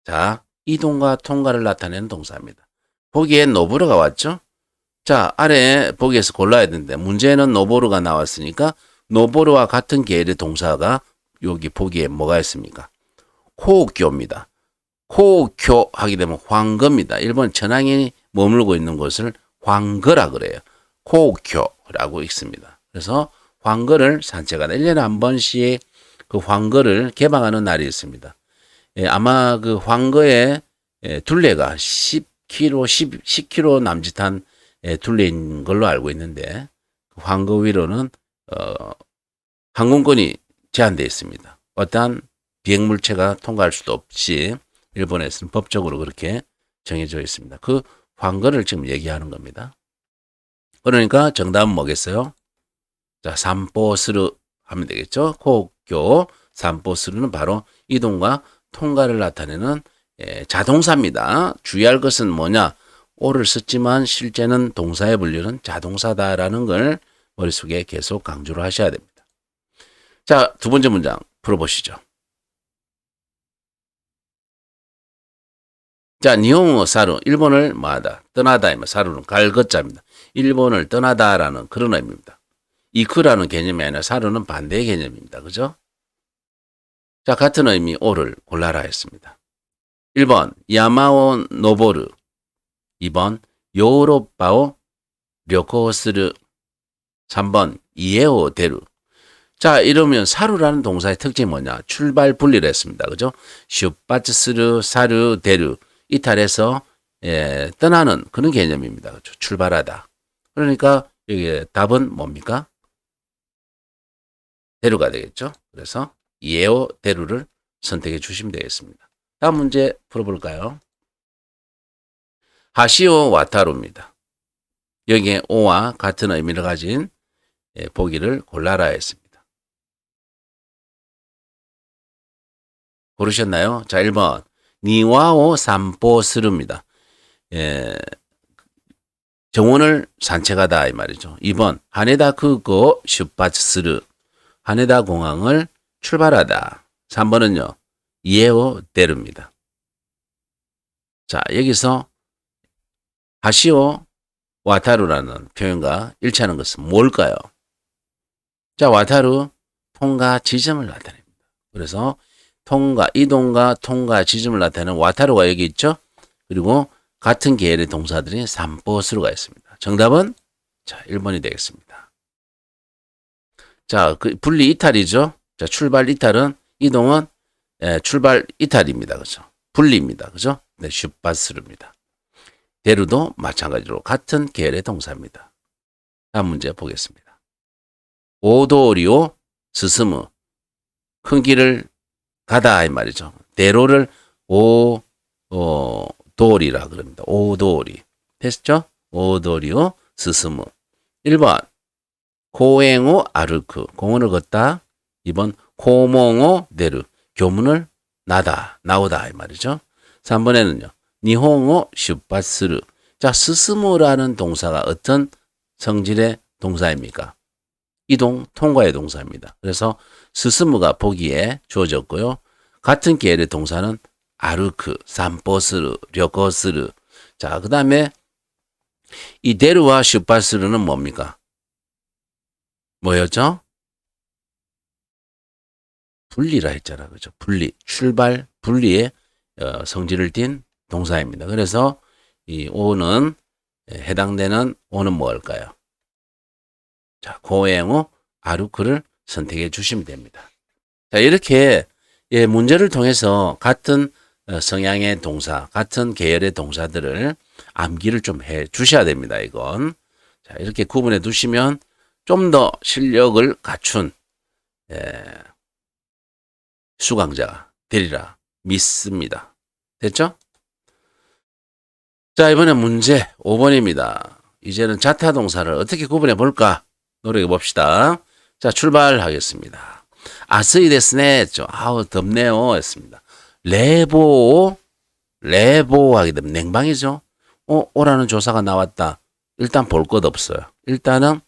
자, 이동과 통과를 나타내는 동사입니다. 보기에 노보르가 왔죠? 자, 아래 보기에서 골라야 되는데 문제는 노보르가 나왔으니까 노보르와 같은 계열의 동사가 여기 보기에 뭐가 있습니까? 코오교입니다. 코오교 하게 되면 황거입니다. 일본 천황이 머물고 있는 곳을 황거라 그래요. 코오교라고 읽습니다. 그래서 황거를 산책하다. 1년에 한 번씩 그 황거를 개방하는 날이 있습니다. 아마 그 황거의 둘레가 10km 남짓한 둘레인 걸로 알고 있는데 황거 위로는 항공권이 제한되어 있습니다. 어떠한 비행물체가 통과할 수도 없이 일본에서는 법적으로 그렇게 정해져 있습니다. 그 황거를 지금 얘기하는 겁니다. 그러니까 정답은 뭐겠어요? 자, 산보스르 하면 되겠죠. 코교 산보스르는 바로 이동과 통과를 나타내는 자동사입니다. 주의할 것은 뭐냐? 오를 썼지만 실제는 동사의 분류는 자동사다라는 걸 머릿속에 계속 강조를 하셔야 됩니다. 자, 두 번째 문장 풀어보시죠. 자, 니혼어 사루, 일본을 뭐하다, 떠나다, 사루는 갈 것자입니다. 일본을 떠나다라는 그런 의미입니다. 이크라는 개념이 아니라 사루는 반대의 개념입니다. 그죠? 자, 같은 의미 오를 골라라 했습니다. 1번 야마오 노보르, 2번 요로빠오 료코스르, 3번 이에오 데루. 자, 이러면 사루라는 동사의 특징이 뭐냐? 출발 분리를 했습니다. 그죠? 슈파츠스르, 사루, 데루. 이탈해서 떠나는 그런 개념입니다. 그렇죠? 출발하다. 그러니까 여기 답은 뭡니까? 데루가 되겠죠. 그래서 이에오 데루를 선택해 주시면 되겠습니다. 다음 문제 풀어볼까요? 하시오 와타루입니다. 여기에 오와 같은 의미를 가진 보기를 골라라 했습니다. 고르셨나요? 자, 1번 니와오 산보스르입니다. 정원을 산책하다 이 말이죠. 2번 하네다 크고 슈파츠스르, 하네다 공항을 출발하다. 3번은요 이에오 데르입니다. 자, 여기서 하시오 와타루라는 표현과 일치하는 것은 뭘까요? 자, 와타루, 통과 지점을 나타냅니다. 그래서 이동과 통과 지점을 나타내는 와타루가 여기 있죠? 그리고 같은 계열의 동사들이 산보스루가 있습니다. 정답은 자, 1번이 되겠습니다. 자, 그 분리 이탈이죠. 자, 출발 이탈은 이동은 출발 이탈입니다. 그죠? 분리입니다. 그죠? 네, 슈파스루입니다. 데루도 마찬가지로 같은 계열의 동사입니다. 다음 문제 보겠습니다. 오도리오 스스무 큰 길을 가다 이 말이죠. 대로를 도리라 그럽니다. 오도리. 됐죠? 오도리오 스스무. 1번 고행오 아르크 공원을 걷다. 2번 고몽오 내르 교문을 나오다 이 말이죠. 3번에는요. 니홍오 슈파스르. 자, 스스무라는 동사가 어떤 성질의 동사입니까? 이동, 통과의 동사입니다. 그래서 스스무가 보기에 주어졌고요. 같은 계열의 동사는 아르크, 산보스르, 려거스르. 자, 그 다음에 이 데르와 슈파스르는 뭡니까? 뭐였죠? 분리라 했잖아. 그죠? 분리, 출발, 분리의 성질을 띤 동사입니다. 그래서 이 오는 해당되는 오는 뭘까요? 자, 고행호 아루크를 선택해 주시면 됩니다. 자, 이렇게 문제를 통해서 같은 성향의 동사, 같은 계열의 동사들을 암기를 좀 해 주셔야 됩니다. 이건. 자, 이렇게 구분해 두시면 좀 더 실력을 갖춘 수강자가 되리라 믿습니다. 됐죠? 자, 이번에 문제 5번입니다. 이제는 자타 동사를 어떻게 구분해 볼까? 노력해 봅시다. 자, 출발하겠습니다. 아스이 데스네 했죠. 아우, 덥네요. 했습니다. 레보 하게 되면 냉방이죠. 오라는 조사가 나왔다. 일단 볼 것 없어요. 일단은,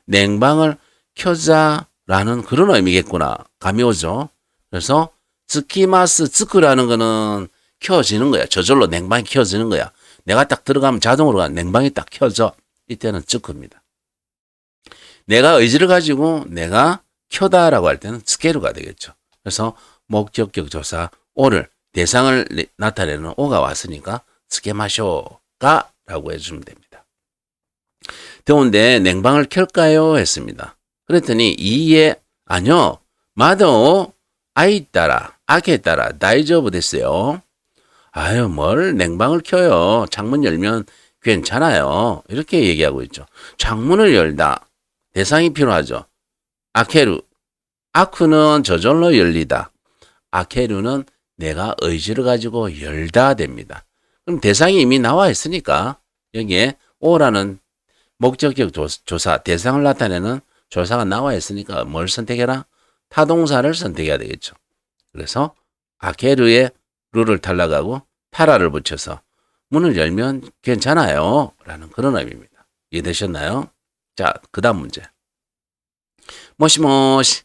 냉방을 켜자라는 그런 의미겠구나. 감이 오죠. 그래서, 츠키마스, 츠크라는 거는 켜지는 거야. 저절로 냉방이 켜지는 거야. 내가 딱 들어가면 자동으로 냉방이 딱 켜져. 이때는 츠크입니다. 내가 의지를 가지고 내가 켜다라고 할 때는 스케루가 되겠죠. 그래서 목적격 조사 오를 대상을 나타내는 오가 왔으니까 스케마쇼가 라고 해주면 됩니다. 더운데 냉방을 켤까요? 했습니다. 그랬더니 이에 아니요. 마도 아이 따라 아케 따라 다이저브 됐어요. 아유 뭘 냉방을 켜요. 창문 열면 괜찮아요. 이렇게 얘기하고 있죠. 창문을 열다. 대상이 필요하죠. 아케루. 아쿠는 저절로 열리다. 아케루는 내가 의지를 가지고 열다 됩니다. 그럼 대상이 이미 나와 있으니까 여기에 오라는 목적격 조사, 대상을 나타내는 조사가 나와 있으니까 뭘 선택해라? 타동사를 선택해야 되겠죠. 그래서 아케루의 루를 탈락하고 타라를 붙여서 문을 열면 괜찮아요. 라는 그런 의미입니다. 이해되셨나요? 자, 그 다음 문제. 모시모시.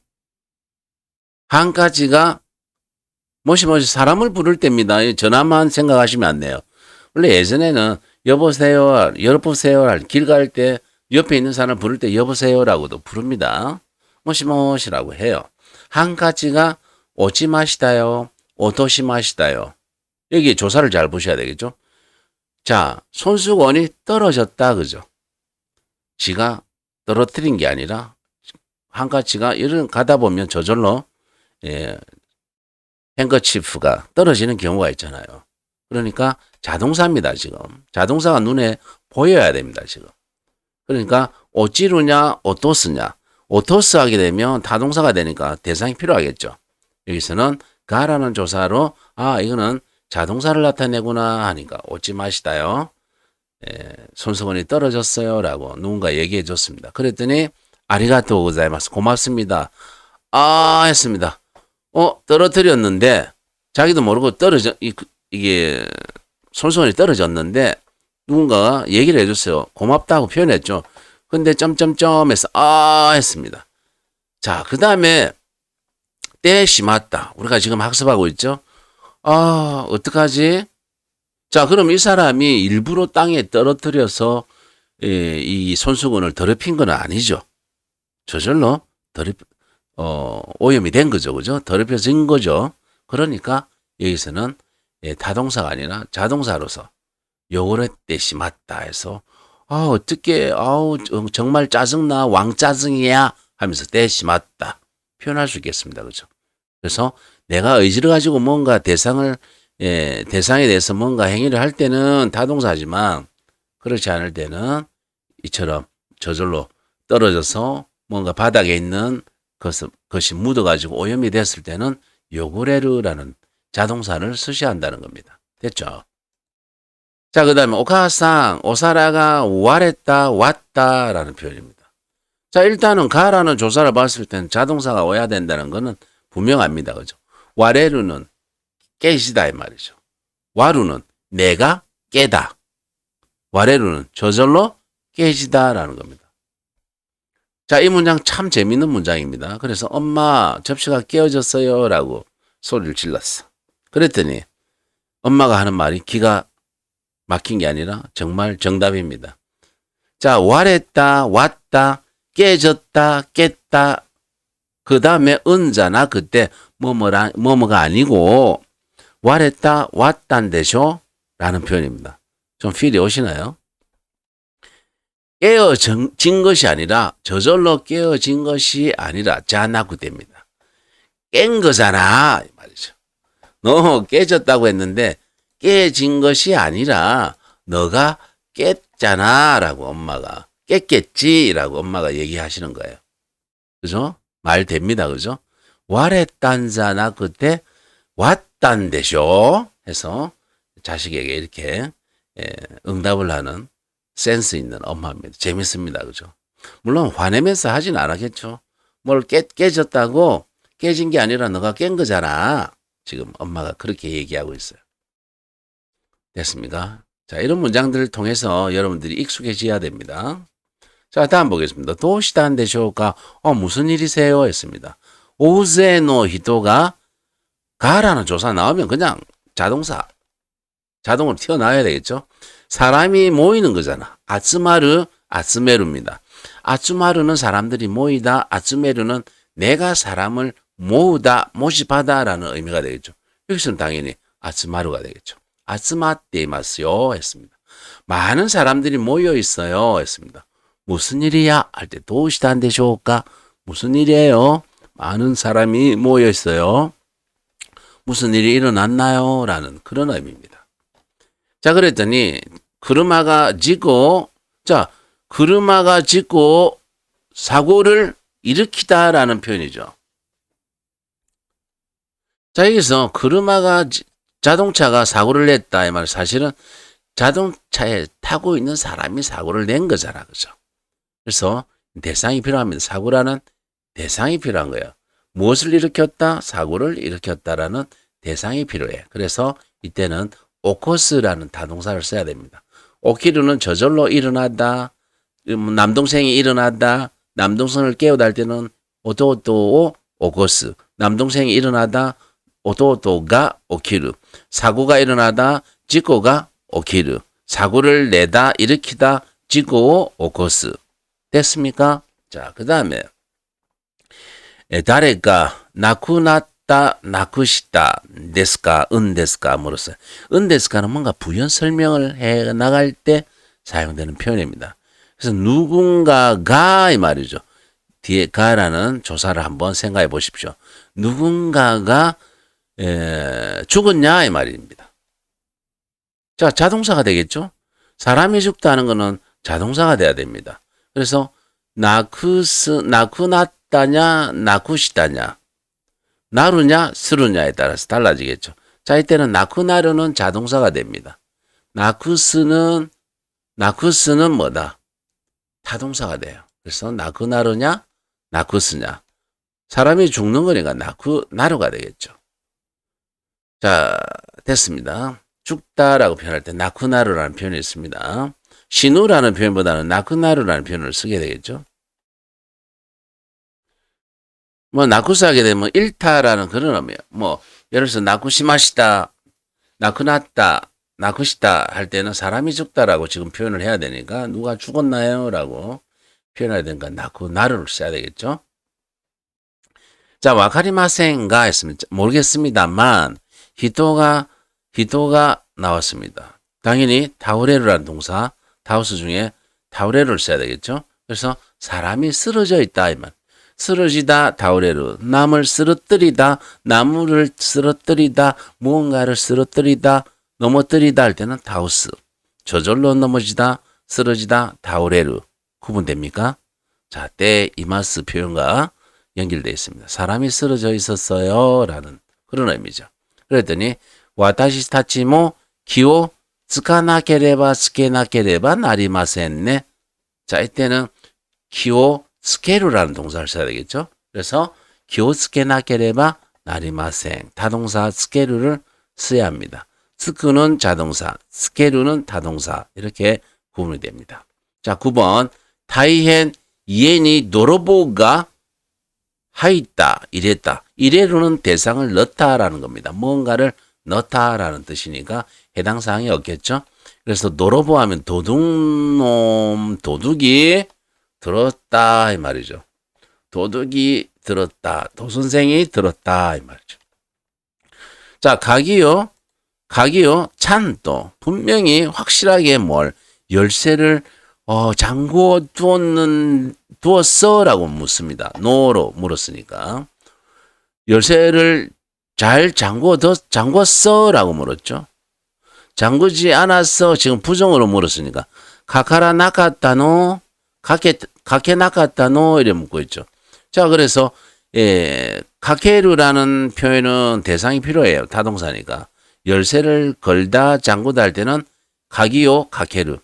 한 가지가 모시모시 사람을 부를 때입니다. 전화만 생각하시면 안 돼요. 원래 예전에는 여보세요, 여보세요, 길 갈 때 옆에 있는 사람을 부를 때 여보세요라고도 부릅니다. 모시모시라고 해요. 한 가지가 오지 마시다요, 오토시 마시다요. 여기 조사를 잘 보셔야 되겠죠. 자, 손수건이 떨어졌다, 그죠? 지가 떨어뜨린 게 아니라 한가치가 이런 가다 보면 저절로 행거치프가 떨어지는 경우가 있잖아요. 그러니까 자동사입니다, 지금. 자동사가 눈에 보여야 됩니다, 지금. 그러니까 오찌루냐, 오토스냐. 오토스 하게 되면 타동사가 되니까 대상이 필요하겠죠. 여기서는 가라는 조사로 이거는 자동사를 나타내구나 하니까 오지 마시다요. 손수건이 떨어졌어요 라고 누군가 얘기해 줬습니다. 그랬더니 아리가토 고자이마스 고맙습니다. 했습니다. 떨어뜨렸는데 자기도 모르고 이게 손수건이 떨어졌는데 누군가가 얘기를 해줬어요. 고맙다고 표현했죠. 근데 점점점 해서 했습니다. 자, 그 다음에 때 심았다. 우리가 지금 학습하고 있죠. 어떡하지? 자, 그럼 이 사람이 일부러 땅에 떨어뜨려서 이 손수건을 더럽힌 건 아니죠. 저절로 오염이 된 거죠. 그죠? 더럽혀진 거죠. 그러니까 여기서는 타동사가 아니라 자동사로서 요구를 때 심았다 해서 어떻게 정말 짜증나 왕짜증이야 하면서 때 심았다 표현할 수 있겠습니다. 그죠? 그래서 내가 의지를 가지고 뭔가 대상에 대해서 뭔가 행위를 할 때는 타동사지만 그렇지 않을 때는 이처럼 저절로 떨어져서 뭔가 바닥에 있는 것이 묻어가지고 오염이 됐을 때는 요구레르라는 자동사를 쓰셔야 한다는 겁니다. 됐죠? 자, 그 다음에 오카상, 오사라가 와랬다, 왔다라는 표현입니다. 자, 일단은 가라는 조사를 봤을 때는 자동사가 와야 된다는 것은 분명합니다. 그죠? 와레르는 깨시다 이 말이죠. 와루는 내가 깨다. 와레르는 저절로 깨지다라는 겁니다. 자, 이 문장 참 재밌는 문장입니다. 그래서 엄마 접시가 깨어졌어요 라고 소리를 질렀어. 그랬더니 엄마가 하는 말이 기가 막힌 게 아니라 정말 정답입니다. 자, 와랬다, 왔다, 깨졌다, 깼다. 그 다음에 은자나 그때 뭐뭐가 아니고 와랬다, 왔단데쇼 라는 표현입니다. 좀 필이 오시나요? 깨어진 것이 아니라 저절로 깨어진 것이 아니라 자나구됩니다. 깬 거잖아 이 말이죠. 너 깨졌다고 했는데 깨진 것이 아니라 너가 깼잖아 라고 엄마가 깼겠지 라고 엄마가 얘기하시는 거예요. 그죠? 말 됩니다. 그죠? 와랬단자나 그때 왔단데쇼 해서 자식에게 이렇게 응답을 하는 센스 있는 엄마입니다. 재밌습니다. 그죠? 물론 화내면서 하진 않았겠죠. 뭘 깨졌다고 깨진 게 아니라 너가 깬 거잖아. 지금 엄마가 그렇게 얘기하고 있어요. 됐습니까? 자, 이런 문장들을 통해서 여러분들이 익숙해져야 됩니다. 자, 다음 보겠습니다. 도시단데쇼가 무슨 일이세요? 했습니다. 오세노 히토가 가라는 조사 나오면 그냥 자동으로 튀어나와야 되겠죠? 사람이 모이는 거잖아. 아츠메루입니다. 아츠마루는 사람들이 모이다. 아츠메루는 내가 사람을 모으다, 모집하다라는 의미가 되겠죠. 여기서는 당연히 아츠마루가 되겠죠. 아츠마떼이마스요 했습니다. 많은 사람들이 모여 있어요 했습니다. 무슨 일이야? 할 때 도시단데쇼가 무슨 일이에요? 많은 사람이 모여 있어요. 무슨 일이 일어났나요? 라는 그런 의미입니다. 자, 그랬더니 그르마가 짓고 사고를 일으키다라는 표현이죠. 자, 여기서 자동차가 사고를 냈다 이 말 사실은 자동차에 타고 있는 사람이 사고를 낸 거잖아. 그죠? 그래서 대상이 필요합니다. 사고라는 대상이 필요한 거예요. 무엇을 일으켰다? 사고를 일으켰다라는 대상이 필요해. 그래서 이때는 오코스라는 타동사를 써야 됩니다. 오키르는 저절로 일어나다. 남동생이 일어나다. 남동생을 깨우다 할 때는 오토오토 오코스. 남동생이 일어나다. 오토오토가 오키르. 사고가 일어나다. 지코가 오키르. 사고를 내다 일으키다. 지코 오코스. 됐습니까? 자, 그 다음에 다레가 나쿠났다 나쿠시다 데스까 은데스까 물었어요. 은데스까는 뭔가 부연 설명을 해 나갈 때 사용되는 표현입니다. 그래서 누군가가 이 말이죠. 뒤에 가라는 조사를 한번 생각해 보십시오. 누군가가 죽었냐 이 말입니다. 자, 자동사가 되겠죠. 사람이 죽다는 것은 자동사가 돼야 됩니다. 그래서 나쿠났다냐 나쿠시다냐 나루냐 스루냐에 따라서 달라지겠죠. 자, 이때는 나쿠나루는 자동사가 됩니다. 나쿠스는 뭐다? 타동사가 돼요. 그래서 나쿠나루냐 나쿠스냐 사람이 죽는 거니까 나쿠나루가 되겠죠. 자, 됐습니다. 죽다라고 표현할 때 나쿠나루라는 표현이 있습니다. 시누라는 표현보다는 나쿠나루라는 표현을 쓰게 되겠죠. 나쿠스 하게 되면 일타라는 그런 의미예요. 예를 들어서 나쿠시마시다, 나쿠났다, 나쿠시다 할 때는 사람이 죽다라고 지금 표현을 해야 되니까 누가 죽었나요? 라고 표현해야 되니까 나를 써야 되겠죠. 자, 와카리마센가 했으면 모르겠습니다만 히토가 나왔습니다. 당연히 타우레루라는 동사 다우스 중에 타우레루를 써야 되겠죠. 그래서 사람이 쓰러져 있다 이 말. 쓰러지다 타우레루. 남을 쓰러뜨리다, 나무를 쓰러뜨리다, 무언가를 쓰러뜨리다, 넘어뜨리다 할 때는 다우스. 저절로 넘어지다, 쓰러지다, 타우레루. 구분됩니까? 자, 때 이마스 표현과 연결되어 있습니다. 사람이 쓰러져 있었어요 라는 그런 의미죠. 그랬더니 와타시 타치모 기오 쓰카나케레바 쓰케나케레바 나리마센네. 자, 이때는 기오 스케루라는 동사를 써야 되겠죠. 그래서 기오 스케나케레바 나리마센. 타동사 스케루를 써야 합니다. 스크는 자동사, 스케루는 타동사. 이렇게 구분이 됩니다. 자, 9번 다이헨 이엔이 노로보가 하있다, 이랬다. 이래로는 대상을 넣다라는 겁니다. 뭔가를 넣다라는 뜻이니까 해당 사항이 없겠죠. 그래서 노로보 하면 도둑놈, 도둑이 들었다 이 말이죠. 도둑이 들었다, 도선생이 들었다 이 말이죠. 자, 각이요, 찬또 분명히 확실하게 뭘 열쇠를 잠궈 두었어라고 묻습니다. 노로 물었으니까 열쇠를 잘 잠궜어라고 물었죠. 잠그지 않았어 지금 부정으로 물었으니까 카카라 나카타노 카케 나카타노 이래 묻고 있죠. 자, 그래서 카케루라는 표현은 대상이 필요해요. 타동사니까 열쇠를 걸다 잠그다 할 때는 카기요 카케루.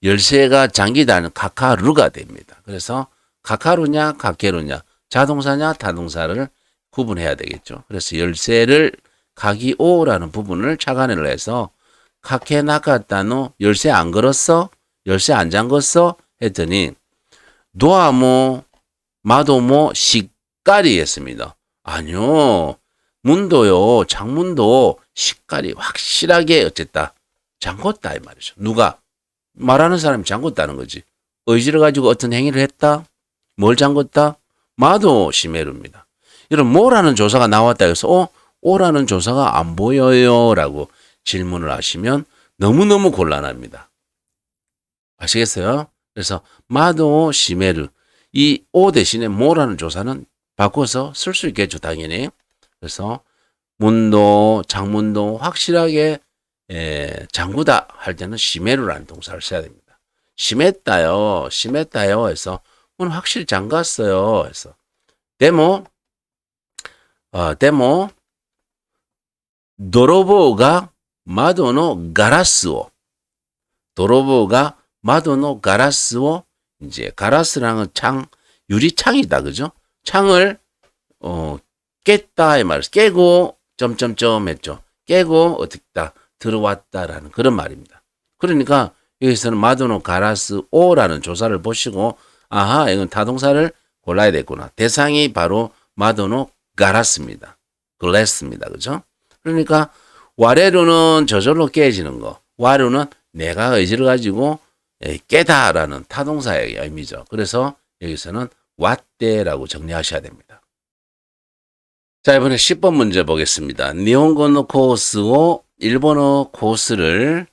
열쇠가 잠기다는 카카루가 됩니다. 그래서 카카루냐 카케루냐 자동사냐 타동사를 구분해야 되겠죠. 그래서 열쇠를 카기오라는 부분을 착안을 해서 카케 나카타노 열쇠 안 걸었어? 열쇠 안 잠궜어? 했더니 도아모 마도모 시까리 했습니다. 아니요. 문도요. 창문도 시까리 확실하게 어쨌다. 잠궜다 이 말이죠. 누가? 말하는 사람이 잠궜다는 거지. 의지를 가지고 어떤 행위를 했다? 뭘 잠궜다? 마도 시메루입니다. 이런 뭐라는 조사가 나왔다 해서 오라는 조사가 안 보여요 라고 질문을 하시면 너무너무 곤란합니다. 아시겠어요? 그래서 마도 시메루 이 오 대신에 뭐라는 조사는 바꿔서 쓸 수 있겠죠. 당연히. 그래서 문도 창문도 확실하게 잠그다 할 때는 시메루라는 동사를 써야 됩니다. 심했다요 해서 문 확실히 잠갔어요 해서 데모 도로보가 마도노 가라스오 도로보가 마도노 가라스오 이제 가라스랑은 창 유리창이다 그죠? 창을 깼다 이 말이죠. 깨고 점점점 했죠. 깨고 어떻게다 들어왔다라는 그런 말입니다. 그러니까 여기서는 마도노 가라스 오라는 조사를 보시고 아하 이건 타동사를 골라야 되겠구나. 대상이 바로 마도노 가라스입니다. 글래스입니다. 그죠? 그러니까 와레루는 저절로 깨지는 거. 와루는 내가 의지를 가지고 깨다라는 타동사의 의미죠. 그래서 여기서는 왔대라고 정리하셔야 됩니다. 자, 이번에 10번 문제 보겠습니다. 니혼고노 코스오 일본어 코스를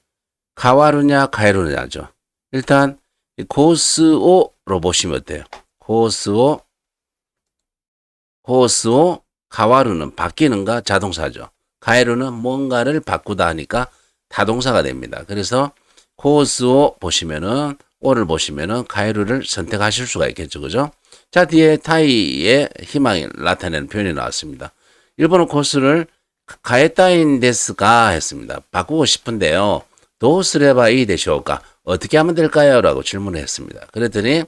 가와루냐 가에루냐죠. 일단 코스오로 보시면 어때요? 코스오 가와루는 바뀌는가 자동사죠. 가에루는 뭔가를 바꾸다 하니까 타동사가 됩니다. 그래서 코스오 보시면은 오를 보시면은 가에루를 선택하실 수가 있겠죠. 그죠? 자, 뒤에 타이의 희망이 나타내는 표현이 나왔습니다. 일본어 코스를 가에타인 데스가 했습니다. 바꾸고 싶은데요. 도스레바 이 되시오까? 어떻게 하면 될까요? 라고 질문을 했습니다. 그랬더니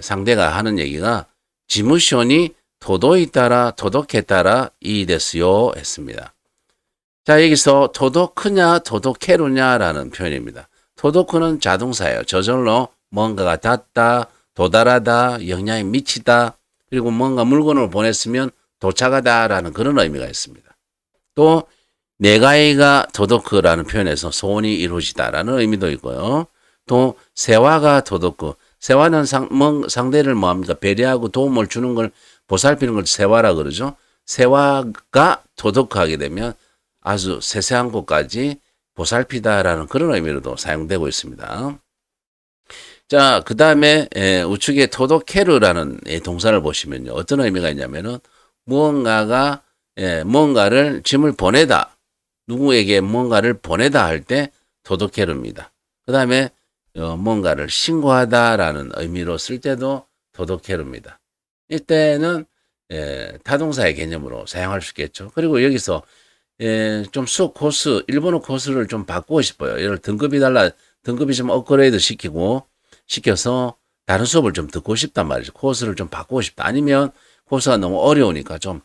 상대가 하는 얘기가 지무쇼니 도도이따라 도도케따라 이 데스요 했습니다. 자, 여기서 도도크냐 도도케루냐라는 표현입니다. 도도크는 자동사예요. 저절로 뭔가가 닿다, 도달하다, 영향이 미치다, 그리고 뭔가 물건을 보냈으면 도착하다라는 그런 의미가 있습니다. 또 네가이가 도덕크라는 표현에서 소원이 이루어지다라는 의미도 있고요. 또 세화가 도덕크, 세화는 상대를 뭐합니까? 배려하고 도움을 주는 걸 보살피는 걸 세화라 그러죠. 세화가 도덕크하게 되면 아주 세세한 것까지 보살피다라는 그런 의미로도 사용되고 있습니다. 자, 그 다음에 우측에 토도케르라는 동사를 보시면요. 어떤 의미가 있냐면은 무언가가 뭔가를 짐을 보내다, 누구에게 뭔가를 보내다 할 때 토도케르입니다. 그 다음에 뭔가를 신고하다라는 의미로 쓸 때도 토도케르입니다. 이때는 타동사의 개념으로 사용할 수 있겠죠. 그리고 여기서 좀 수업 코스, 일본어 코스를 좀 바꾸고 싶어요. 예를 등급이 좀 업그레이드 시켜서 다른 수업을 좀 듣고 싶단 말이죠. 코스를 좀 바꾸고 싶다. 아니면 코스가 너무 어려우니까 좀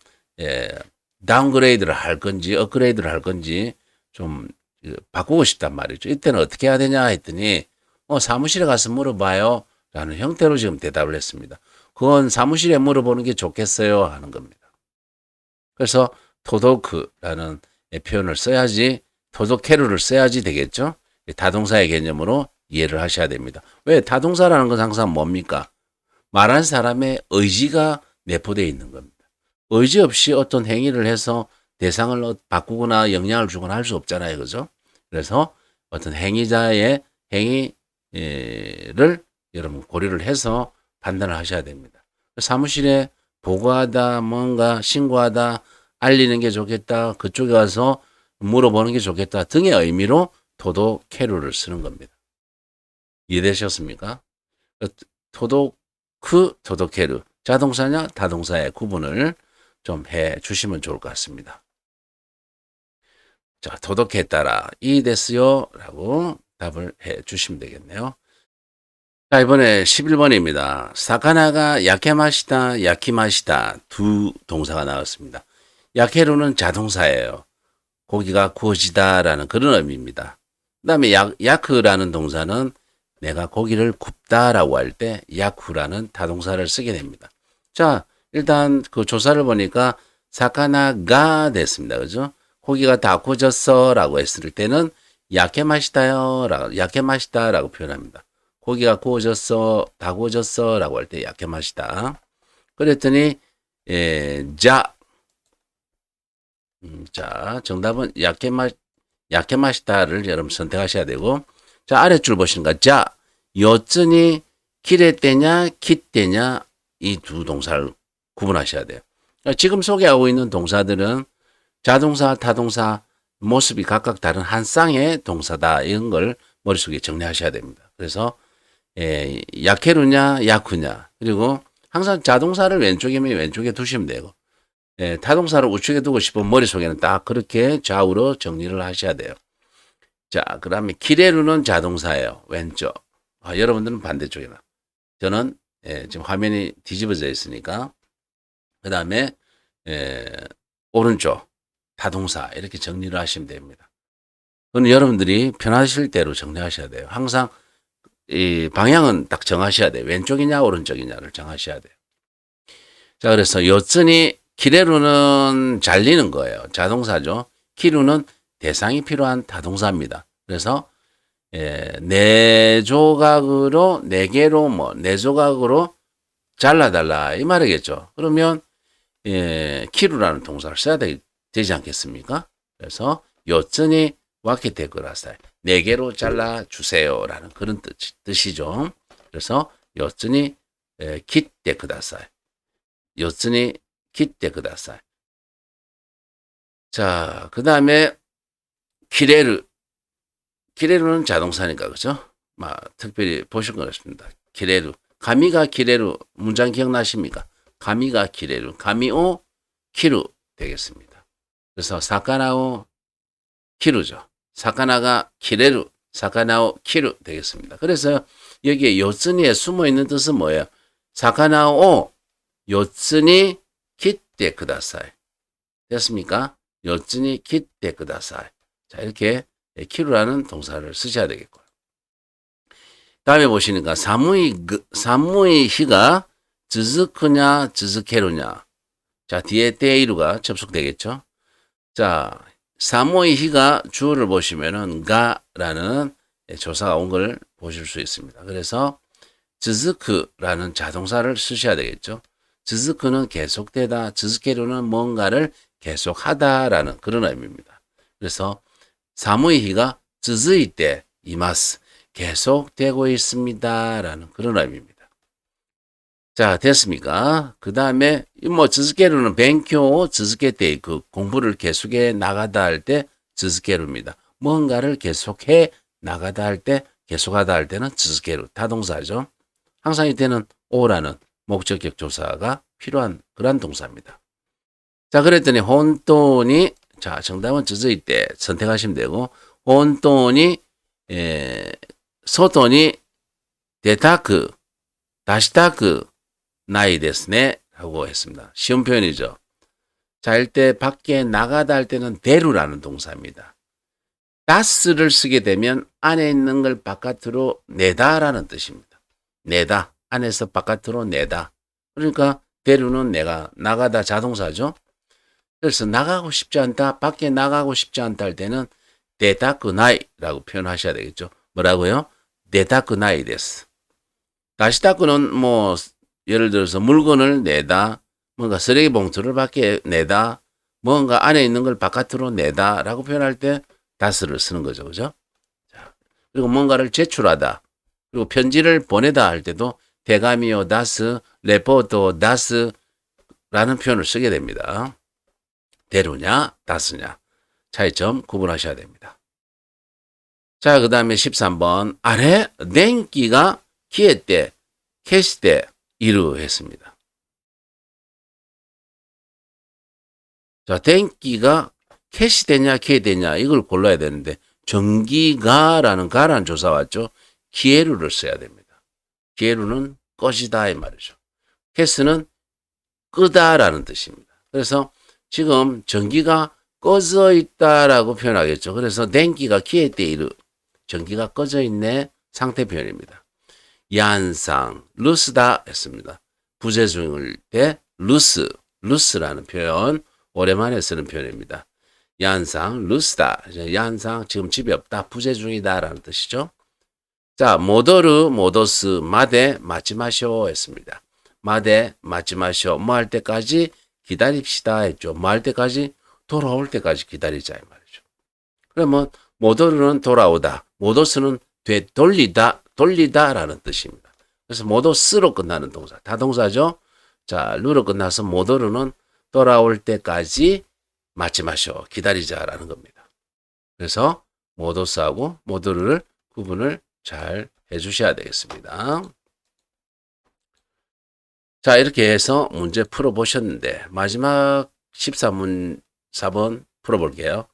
다운그레이드를 할 건지 업그레이드를 할 건지 좀 바꾸고 싶단 말이죠. 이때는 어떻게 해야 되냐 했더니 사무실에 가서 물어봐요 라는 형태로 지금 대답을 했습니다. 그건 사무실에 물어보는 게 좋겠어요 하는 겁니다. 그래서 토도크라는 표현을 써야지, 토도케르를 써야지 되겠죠. 타동사의 개념으로 이해를 하셔야 됩니다. 왜? 타동사라는 건 항상 뭡니까? 말하는 사람의 의지가 내포되어 있는 겁니다. 의지 없이 어떤 행위를 해서 대상을 바꾸거나 영향을 주거나 할 수 없잖아요. 그죠? 그래서 어떤 행위자의 행위를 여러분 고려를 해서 판단을 하셔야 됩니다. 사무실에 보고하다, 뭔가 신고하다, 알리는 게 좋겠다, 그쪽에 가서 물어보는 게 좋겠다 등의 의미로 토도케르를 쓰는 겁니다. 이해되셨습니까? 토도케르, 자동사냐 타동사의 구분을 좀 해 주시면 좋을 것 같습니다. 자, 토도케따라 이데스요 라고 답을 해 주시면 되겠네요. 자, 이번에 11번입니다. 사카나가 야케마시다, 야키마시다 두 동사가 나왔습니다. 야케루는 자동사예요. 고기가 구워지다라는 그런 의미입니다. 그 다음에 야크라는 동사는 내가 고기를 굽다라고 할 때 야쿠라는 타동사를 쓰게 됩니다. 자, 일단 그 조사를 보니까 사카나가 됐습니다. 그죠? 고기가 다 구워졌어 라고 했을 때는 야케마시다요 라고, 야케마시다라고 표현합니다. 고기가 구워졌어, 다 구워졌어 라고 할 때 야케마시다. 그랬더니 자, 정답은 야케마시다를 여러분 선택하셔야 되고, 자, 아랫줄 보시는가? 자, 여전히 기레때냐, 기때냐, 이 두 동사를 구분하셔야 돼요. 지금 소개하고 있는 동사들은 자동사, 타동사, 모습이 각각 다른 한 쌍의 동사다. 이런 걸 머릿속에 정리하셔야 됩니다. 그래서, 야케루냐, 야쿠냐. 그리고 항상 자동사를 왼쪽이면 왼쪽에 두시면 되고, 타동사를 우측에 두고 싶으면 머릿속에는 딱 그렇게 좌우로 정리를 하셔야 돼요. 자, 그 다음에 기레루는 자동사예요. 왼쪽. 여러분들은 반대쪽이나. 저는 지금 화면이 뒤집어져 있으니까 그 다음에 오른쪽 타동사 이렇게 정리를 하시면 됩니다. 그건 여러분들이 편하실 대로 정리하셔야 돼요. 항상 이 방향은 딱 정하셔야 돼요. 왼쪽이냐 오른쪽이냐를 정하셔야 돼요. 자, 그래서 여전히 기레루는 잘리는 거예요. 자동사죠. 기루는 대상이 필요한 타동사입니다. 그래서 네 조각으로, 네 개로, 네 조각으로 잘라달라 이 말이겠죠. 그러면 키루라는 동사를 써야 되지 않겠습니까? 그래서 여전히 와케테 그라사이, 네 개로 잘라 주세요라는 그런 뜻이죠. 그래서 여전히 기때 그다사이, 여전히 기때 그다사이. 자, 그 다음에 기레루는 자동사니까, 그죠? 특별히 보실 것 같습니다. 기레루. 가미가 기레루. 문장 기억나십니까? 가미가 기레루. 가미오 키루 되겠습니다. 그래서 사카나오 키루죠. 사카나가 기레루. 사카나오 키루 되겠습니다. 그래서 여기에 요츠니에 숨어 있는 뜻은 뭐예요? 사카나오 요츠니 기때 그다사이. 됐습니까? 요츠니 기때 그다사이. 자, 이렇게 키루라는 동사를 쓰셔야 되겠고요. 다음에 보시니까 사무이 히가 즈즈크냐 즈즈케루냐. 자, 뒤에 때이루가 접속되겠죠. 자, 사모이 히가 주어를 보시면은 가라는 조사가 온 걸 보실 수 있습니다. 그래서 즈즈크라는 자동사를 쓰셔야 되겠죠. 즈즈크는 계속되다, 즈즈케루는 뭔가를 계속하다라는 그런 의미입니다. 그래서 사모이 히가 즈즈이때 이마스 계속되고 있습니다라는 그런 의미입니다. 자, 됐습니까? 그 다음에, 즈스케루는 뱅교, 즈스케때, 그 공부를 계속해 나가다 할 때, 즈스케루입니다. 뭔가를 계속해 나가다 할 때, 계속하다 할 때는 즈스케루, 타동사죠. 항상 이때는 오라는 목적격 조사가 필요한 그런 동사입니다. 자, 그랬더니, 혼돈이, 자, 정답은 즈즈이 때 선택하시면 되고, 혼돈이, 소돈이, 데타크, 다시타크, 나이 데스네 하고 했습니다. 쉬운 표현이죠. 잘 때 밖에 나가다 할 때는 데루라는 동사입니다. 다스를 쓰게 되면 안에 있는 걸 바깥으로 내다라는 뜻입니다. 내다, 안에서 바깥으로 내다. 그러니까 데루는 내가 나가다 자동사죠. 그래서 나가고 싶지 않다, 밖에 나가고 싶지 않다 할 때는 데타쿠나이라고 표현하셔야 되겠죠. 뭐라고요? 데타쿠나이 데스. 다시타쿠는 뭐 예를 들어서 물건을 내다, 뭔가 쓰레기 봉투를 밖에 내다, 뭔가 안에 있는 걸 바깥으로 내다라고 표현할 때 다스를 쓰는 거죠. 그죠? 자, 그리고 뭔가를 제출하다, 그리고 편지를 보내다 할 때도 대가미오 다스, 레포토 다스라는 표현을 쓰게 됩니다. 데루냐, 다스냐. 차이점 구분하셔야 됩니다. 자, 그 다음에 13번. 아래, 냉기가 기에 때, 캐시 때, 이루 했습니다. 자,電気가 캐시 되냐, 키 되냐, 이걸 골라야 되는데, 전기가라는 가라는 조사 왔죠? 기에루를 써야 됩니다. 기에루는 꺼지다, 이 말이죠. 캐스는 끄다라는 뜻입니다. 그래서 지금 전기가 꺼져 있다라고 표현하겠죠. 그래서電気가 키에 때 이루, 전기가 꺼져 있네, 상태 표현입니다. 얀상, 루스다 했습니다. 부재 중일 때 루스라는 표현, 오랜만에 쓰는 표현입니다. 얀상, 루스다. 얀상, 지금 집에 없다, 부재 중이다라는 뜻이죠. 자, 모도르, 모도스, 마데, 마치마쇼 했습니다. 마데, 마치마쇼, 뭐 할 때까지 기다립시다 했죠. 뭐 할 때까지? 돌아올 때까지 기다리자, 이 말이죠. 그러면 모도르는 돌아오다, 모도스는 돌리다라는 뜻입니다. 그래서 모도스로 끝나는 동사, 다동사죠. 자, 루로 끝나서 모도르는 돌아올 때까지 마치마쇼, 기다리자라는 겁니다. 그래서 모도스하고 모도르를 구분을 잘 해주셔야 되겠습니다. 자, 이렇게 해서 문제 풀어보셨는데 마지막 14문 4번 풀어볼게요.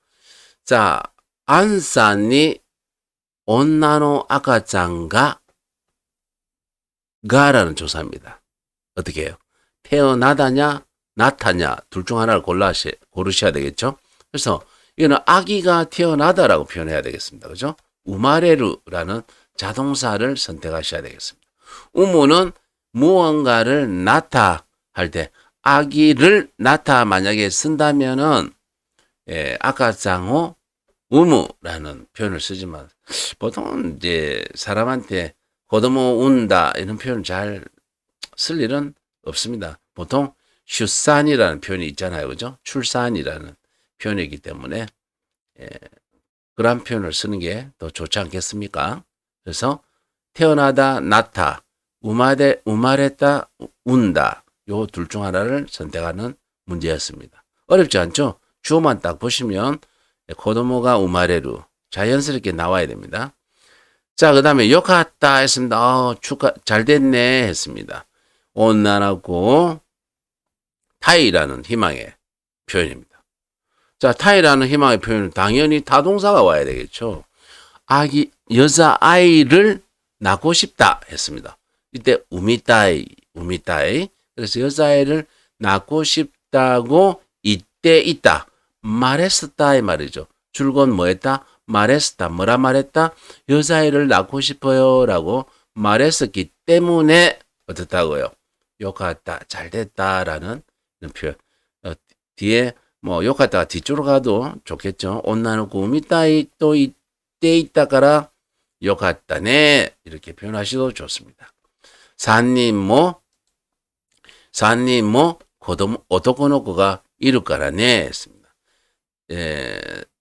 자, 안산이 온나노 아카짱가 가라는 조사입니다. 어떻게 해요? 태어나다냐, 낳다냐, 둘 중 하나를 고르셔야 되겠죠? 그래서 이거는 아기가 태어나다라고 표현해야 되겠습니다. 그죠? 우마레루라는 자동사를 선택하셔야 되겠습니다. 우무는 무언가를 낳다 할 때 아기를 낳다 만약에 쓴다면은 아카짱호 우무라는 표현을 쓰지만 보통은 이제 사람한테 고도모 운다 이런 표현 잘 쓸 일은 없습니다. 보통 슈산이라는 표현이 있잖아요. 그죠? 출산이라는 표현이기 때문에 그런 표현을 쓰는 게 더 좋지 않겠습니까? 그래서 태어나다, 낳다, 우마레다, 운다 요 둘 중 하나를 선택하는 문제였습니다. 어렵지 않죠? 주어만 딱 보시면 고도모가 우마레루 자연스럽게 나와야 됩니다. 자, 그 다음에 요카타 했습니다. 잘 됐네 했습니다. 온난하고 타이라는 희망의 표현입니다. 자, 타이라는 희망의 표현은 당연히 타동사가 와야 되겠죠. 여자아이를 낳고 싶다 했습니다. 이때 우미타이. 그래서 여자아이를 낳고 싶다고 이때 있다. 말했었다 이 말이죠. 줄곧 뭐 했다? 말했었다. 뭐라 말했다? 여자아이를 낳고 싶어요 라고 말했었기 때문에 어떻다고요? 요카타 잘 됐다라는 표현. 뒤에 뭐 욕하다가 뒤쪽으로 가도 좋겠죠. 온나는 꿈이 따이 또 이때 있다가라 욕했다네 이렇게 표현하셔도 좋습니다. 산님 뭐 오토코노코가 이룰까라네 했습니다.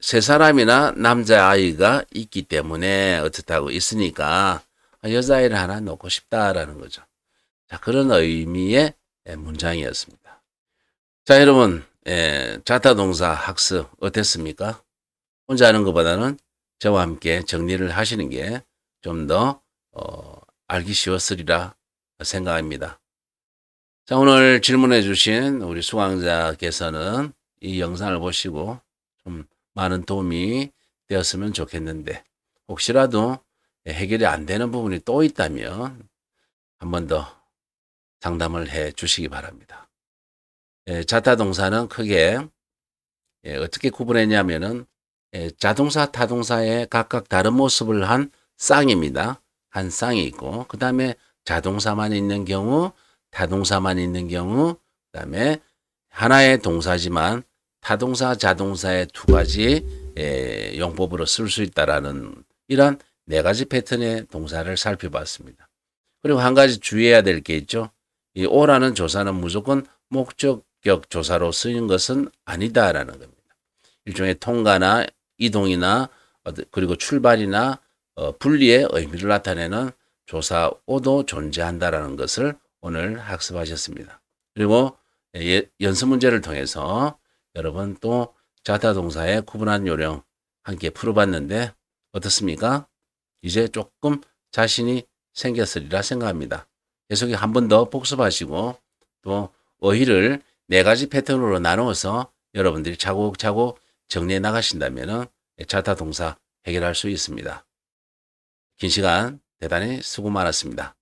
세 사람이나 남자아이가 있기 때문에 어떻다고 있으니까 여자아이를 하나 놓고 싶다라는 거죠. 자, 그런 의미의 문장이었습니다. 자, 여러분, 자타동사 학습 어땠습니까? 혼자 하는 것보다는 저와 함께 정리를 하시는 게 좀 더 알기 쉬웠으리라 생각합니다. 자, 오늘 질문해 주신 우리 수강자께서는 이 영상을 보시고 좀 많은 도움이 되었으면 좋겠는데 혹시라도 해결이 안 되는 부분이 또 있다면 한 번 더 상담을 해 주시기 바랍니다. 자타동사는 크게 어떻게 구분했냐면은 자동사, 타동사의 각각 다른 모습을 한 쌍입니다. 한 쌍이 있고 그 다음에 자동사만 있는 경우, 타동사만 있는 경우, 그 다음에 하나의 동사지만 타동사, 자동사의 두 가지 용법으로 쓸 수 있다라는 이런 네 가지 패턴의 동사를 살펴봤습니다. 그리고 한 가지 주의해야 될 게 있죠. 이 오라는 조사는 무조건 목적격 조사로 쓰이는 것은 아니다라는 겁니다. 일종의 통과나 이동이나 그리고 출발이나 분리의 의미를 나타내는 조사오도 존재한다라는 것을 오늘 학습하셨습니다. 그리고 연습 문제를 통해서 여러분 또 자타동사의 구분한 요령 함께 풀어봤는데 어떻습니까? 이제 조금 자신이 생겼으리라 생각합니다. 계속 한 번 더 복습하시고 또 어휘를 네 가지 패턴으로 나누어서 여러분들이 차곡차곡 정리해 나가신다면 자타동사 해결할 수 있습니다. 긴 시간 대단히 수고 많았습니다.